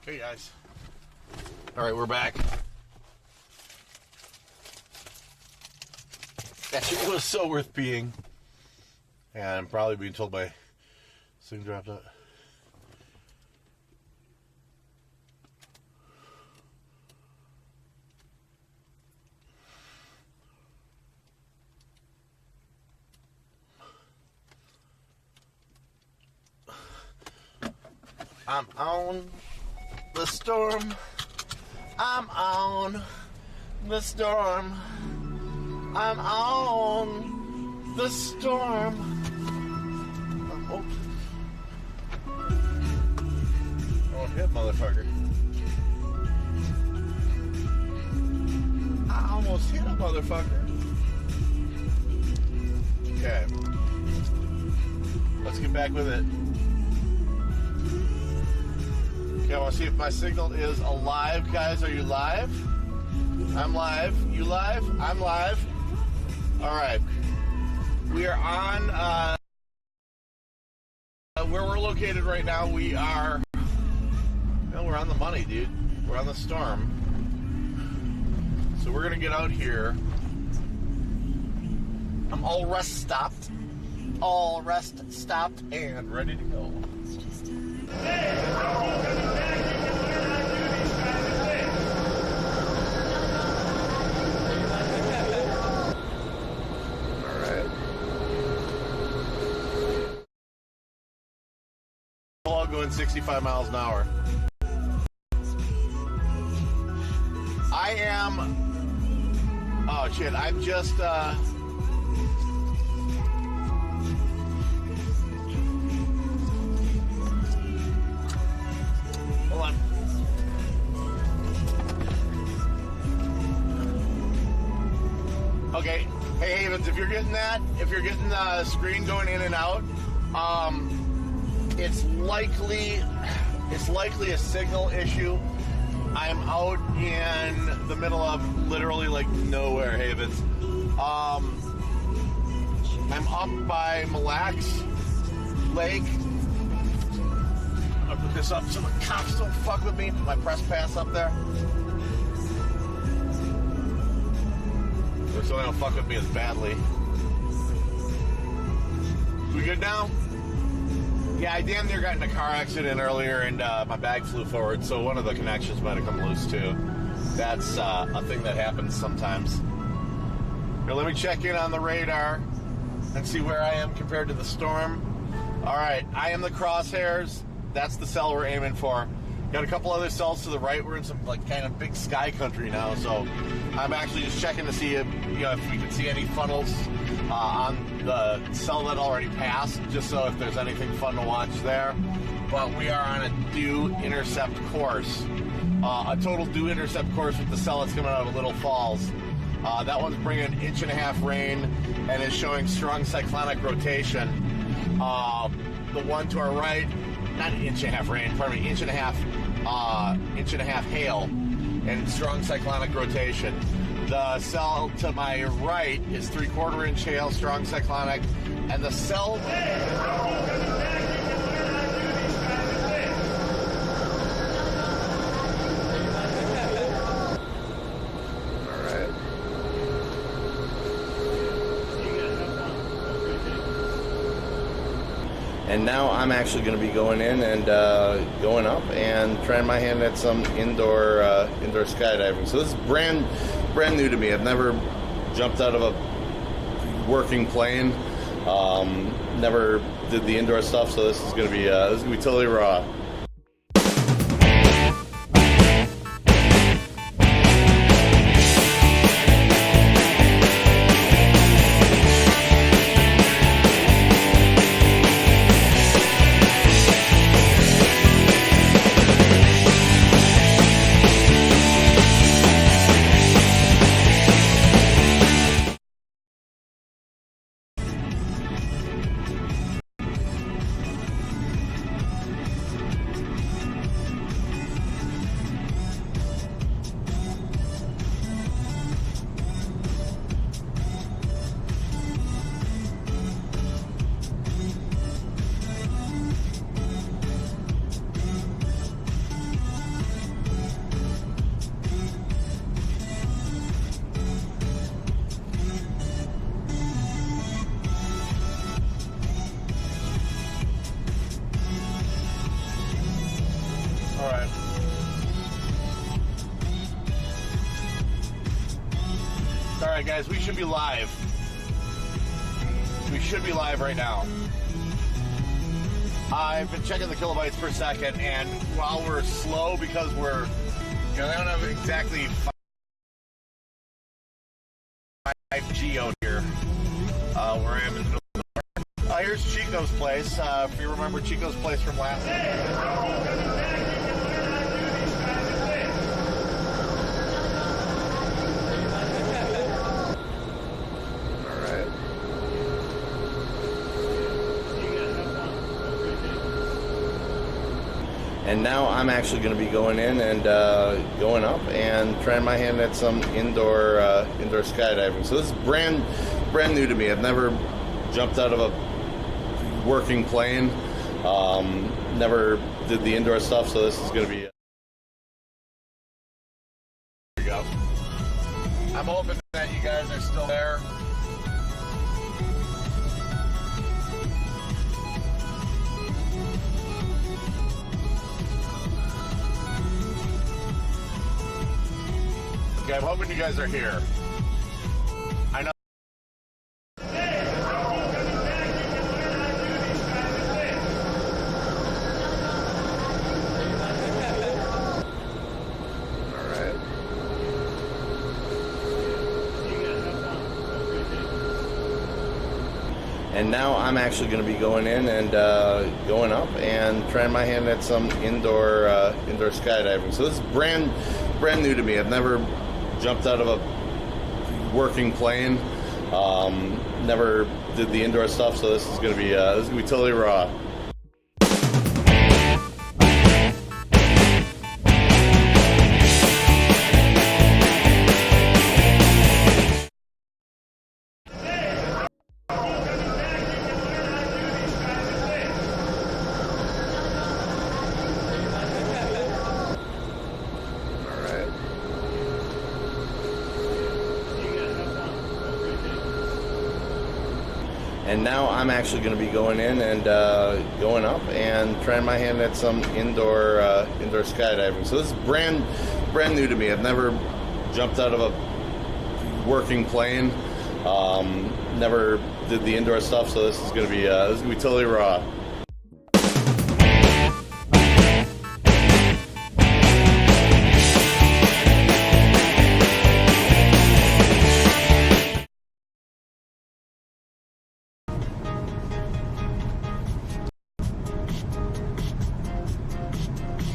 Okay, guys. All right, we're back. That shit was so worth peeing. And I'm probably being told my thing dropped out. I'm on the storm. I'm on the storm. I'm on the storm. Oh, oh hit, motherfucker. I almost hit a motherfucker. Okay. Let's get back with it. Okay, I want to see if my signal is alive. Guys, are you live? I'm live. You live? I'm live. All right. We are on where we're located right now. We are, well, we're on the money, dude. We're on the storm. So we're going to get out here. I'm all rest stopped. All rest stopped and ready to go. All going 65 miles an hour. I am. Oh shit! I'm just. Hold on. Okay. Hey Havens, if you're getting that, if you're getting the screen going in and out, it's likely a signal issue. I'm out in the middle of literally like nowhere, Havens. I'm up by Mille Lacs Lake. I'll put this up so the cops don't fuck with me. My press pass up there. Or so they don't fuck with me as badly. We good now? Yeah, I damn near got in a car accident earlier and my bag flew forward, so one of the connections might have come loose too. That's a thing that happens sometimes. Here, let me check in on the radar and see where I am compared to the storm. All right, I am the crosshairs. That's the cell we're aiming for. Got a couple other cells to the right. We're in some like kind of big sky country now, so I'm actually just checking to see if we can see any funnels on the cell that already passed, just so if there's anything fun to watch there. But we are on a due intercept course, a total due intercept course with the cell that's coming out of Little Falls. That one's bringing 1.5 inch rain and is showing strong cyclonic rotation. The one to our right, not 1.5 inch rain, pardon me, 1.5 inch hail and strong cyclonic rotation. The cell to my right is 3/4 inch hail, strong cyclonic, and the cell. And now I'm actually going to be going in and going up and trying my hand at some indoor skydiving. So this is brand new to me. I've never jumped out of a working plane. Never did the indoor stuff. So this is going to be totally raw. guys, we should be live. We should be live right now. I've been checking the kilobytes per second, and while we're slow because we're, they don't have exactly 5G out here where I am in the middle of the park. Here's Chico's place. If you remember Chico's place from last night. And now I'm actually going to be going in and going up and trying my hand at some indoor skydiving. So this is brand new to me. I've never jumped out of a working plane. Never did the indoor stuff. So this is going to be. Here we go. I'm hoping that you guys are still there. Okay, I'm hoping you guys are here. I know. Alright. And now I'm actually going to be going in and going up and trying my hand at some indoor skydiving. So this is brand new to me. I've never jumped out of a working plane. Never did the indoor stuff, so this is gonna be totally raw. And now I'm actually going to be going in and going up and trying my hand at some indoor skydiving. So this is brand new to me. I've never jumped out of a working plane. Never did the indoor stuff, so this is going to be totally raw.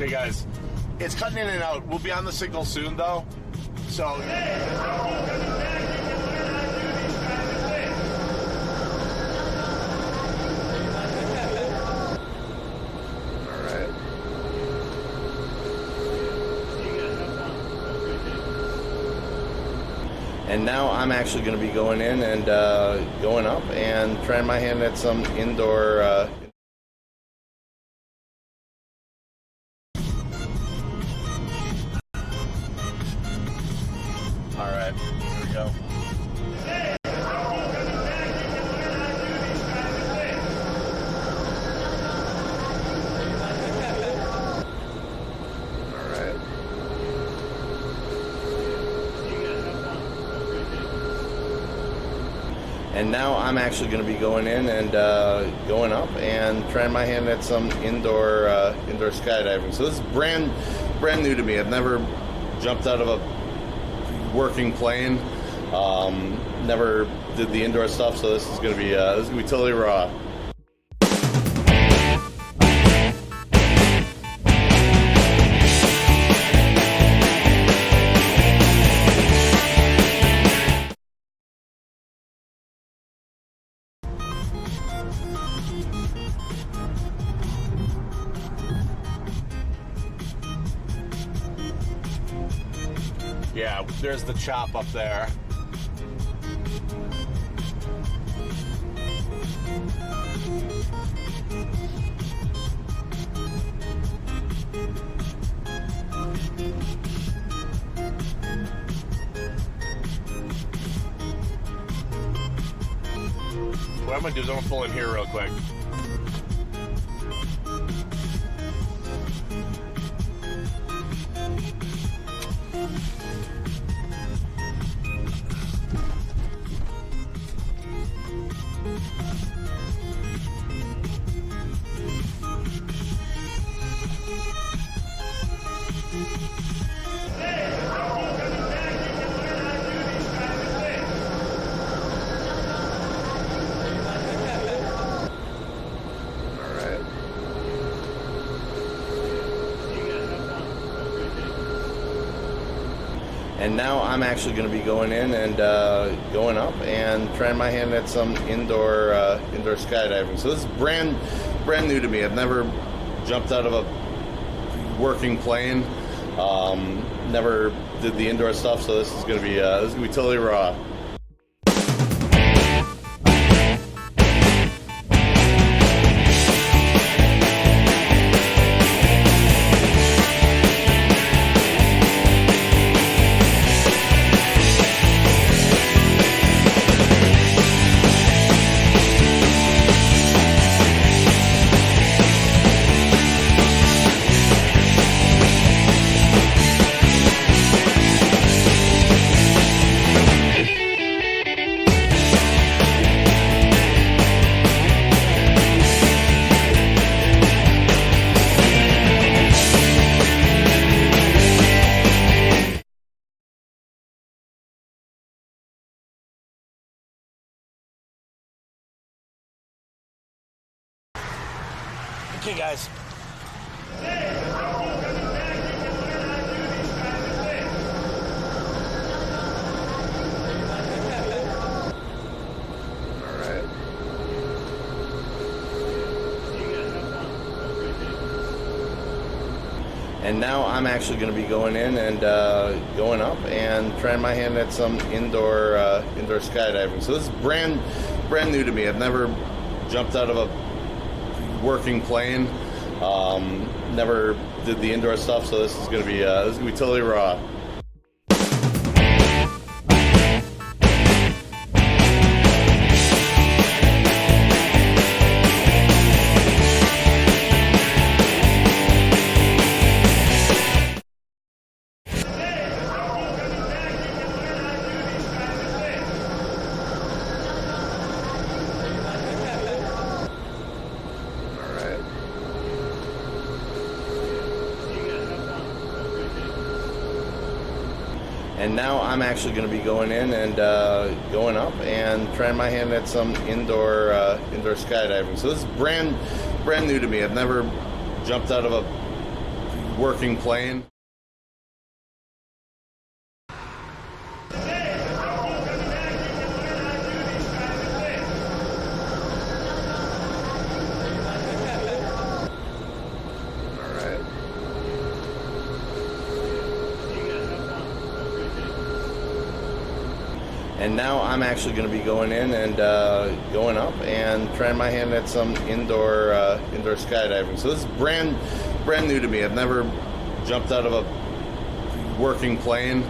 Okay, guys, it's cutting in and out. We'll be on the signal soon, though. So. All right. And now I'm actually going to be going in and going up and trying my hand at some indoor. All right, here we go. All right. And now I'm actually going to be going in and going up and trying my hand at some indoor skydiving. So this is brand new to me. I've never jumped out of a working plane. Never did the indoor stuff, so this is gonna be totally raw. Yeah, there's the chop up there. What I'm gonna do is I'm gonna pull in here real quick. And now I'm actually going to be going in and going up and trying my hand at some indoor skydiving. So this is brand new to me. I've never jumped out of a working plane. Never did the indoor stuff, so this is going to be totally raw. Okay, guys. And now I'm actually going to be going in and going up and trying my hand at some indoor skydiving. So this is brand new to me. I've never jumped out of a working plane. Never did the indoor stuff, so this is going to be totally raw. And now I'm actually going to be going in and going up and trying my hand at some indoor skydiving. So this is brand new to me. I've never jumped out of a working plane. And now I'm actually going to be going in and going up and trying my hand at some indoor skydiving. So this is brand new to me. I've never jumped out of a working plane.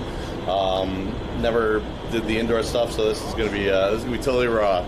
Never did the indoor stuff, so this is going to be totally raw.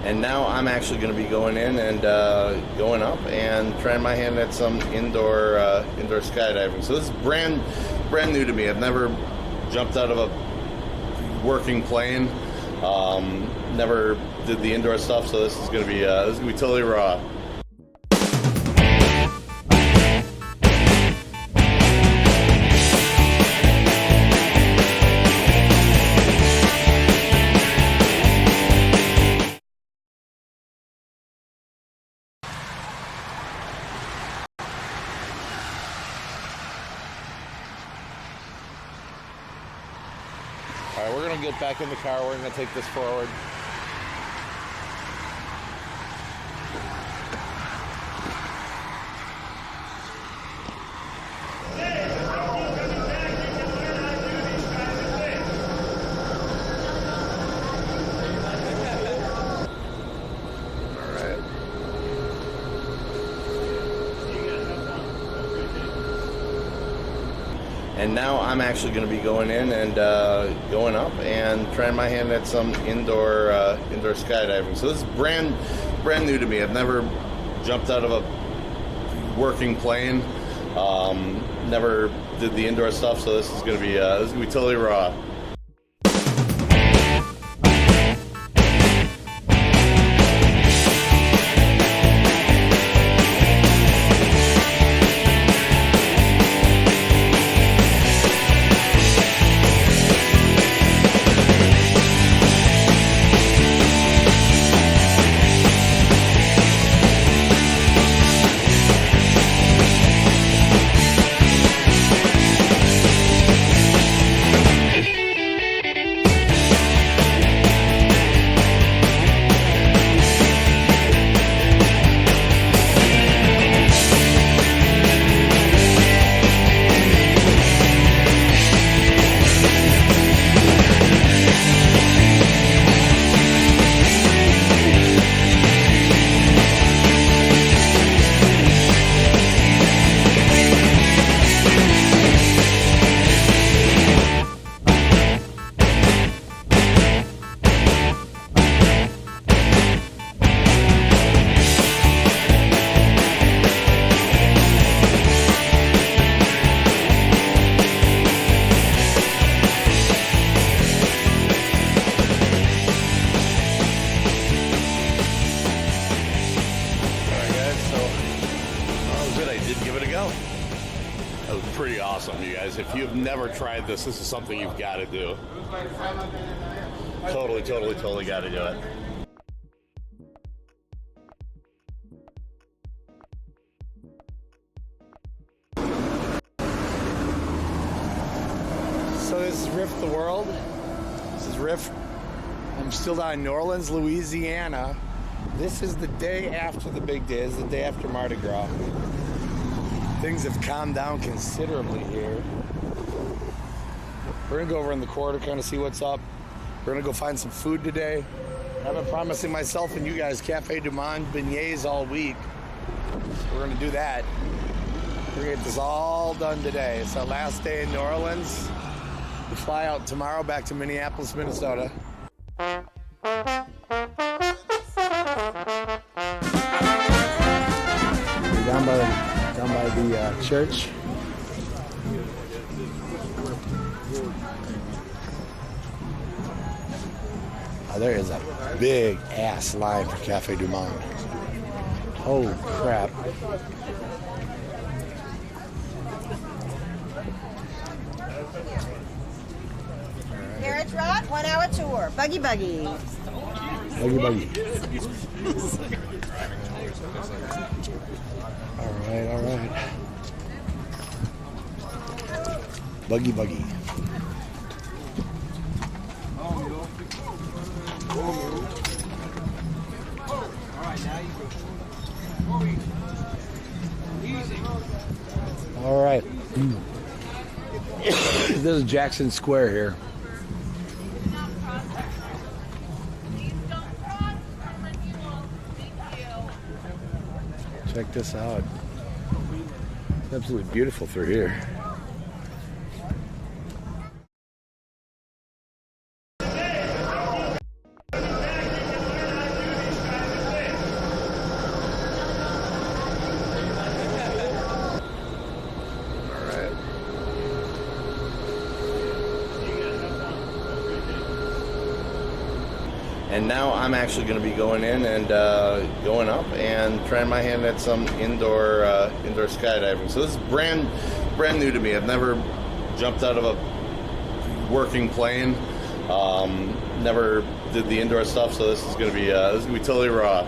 And now I'm actually going to be going in and going up and trying my hand at some indoor skydiving. So this is brand new to me. I've never jumped out of a working plane. Never did the indoor stuff, so this is going to be totally raw. All right, we're going to get back in the car. We're going to take this forward. And now I'm actually going to be going in and going up and trying my hand at some indoor skydiving. So this is brand new to me. I've never jumped out of a working plane. Never did the indoor stuff, so this is going to be totally raw. That was pretty awesome, you guys. If you've never tried this is something you've got to do. Totally got to do it. So this is Riff the World. This is Riff. I'm still down in New Orleans, Louisiana. This is the day after the big day. This is the day after Mardi Gras. Things have calmed down considerably here. We're gonna go over in the corridor, kind of see what's up. We're gonna go find some food today. I've been promising myself and you guys Cafe Du Monde beignets all week. So we're gonna do that. We're gonna get this all done today. It's our last day in New Orleans. We fly out tomorrow back to Minneapolis, Minnesota. Down by the church. Oh, there is a big ass line for Cafe Du Monde. Holy crap. Carriage Ride, 1 hour tour. Buggy Buggy. Buggy Buggy. All right. Buggy Buggy. All right. This is Jackson Square here. Check this out. It's absolutely beautiful through here. And now I'm actually going to be going in and going up and trying my hand at some indoor skydiving. So this is brand new to me. I've never jumped out of a working plane. Never did the indoor stuff, so this is going to be totally raw.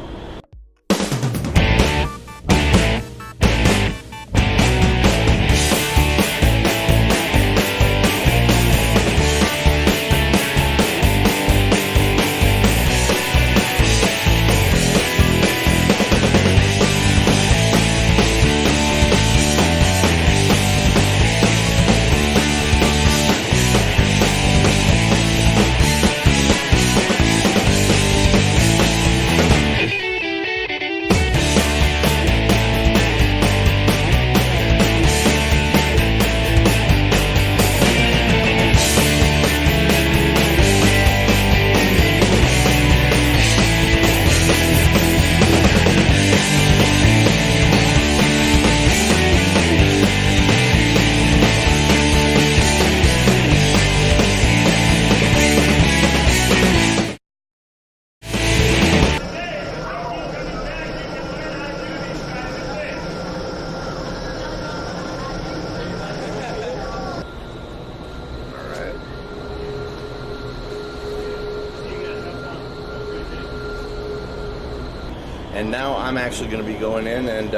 And now I'm actually going to be going in and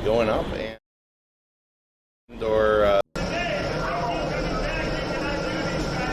going up and or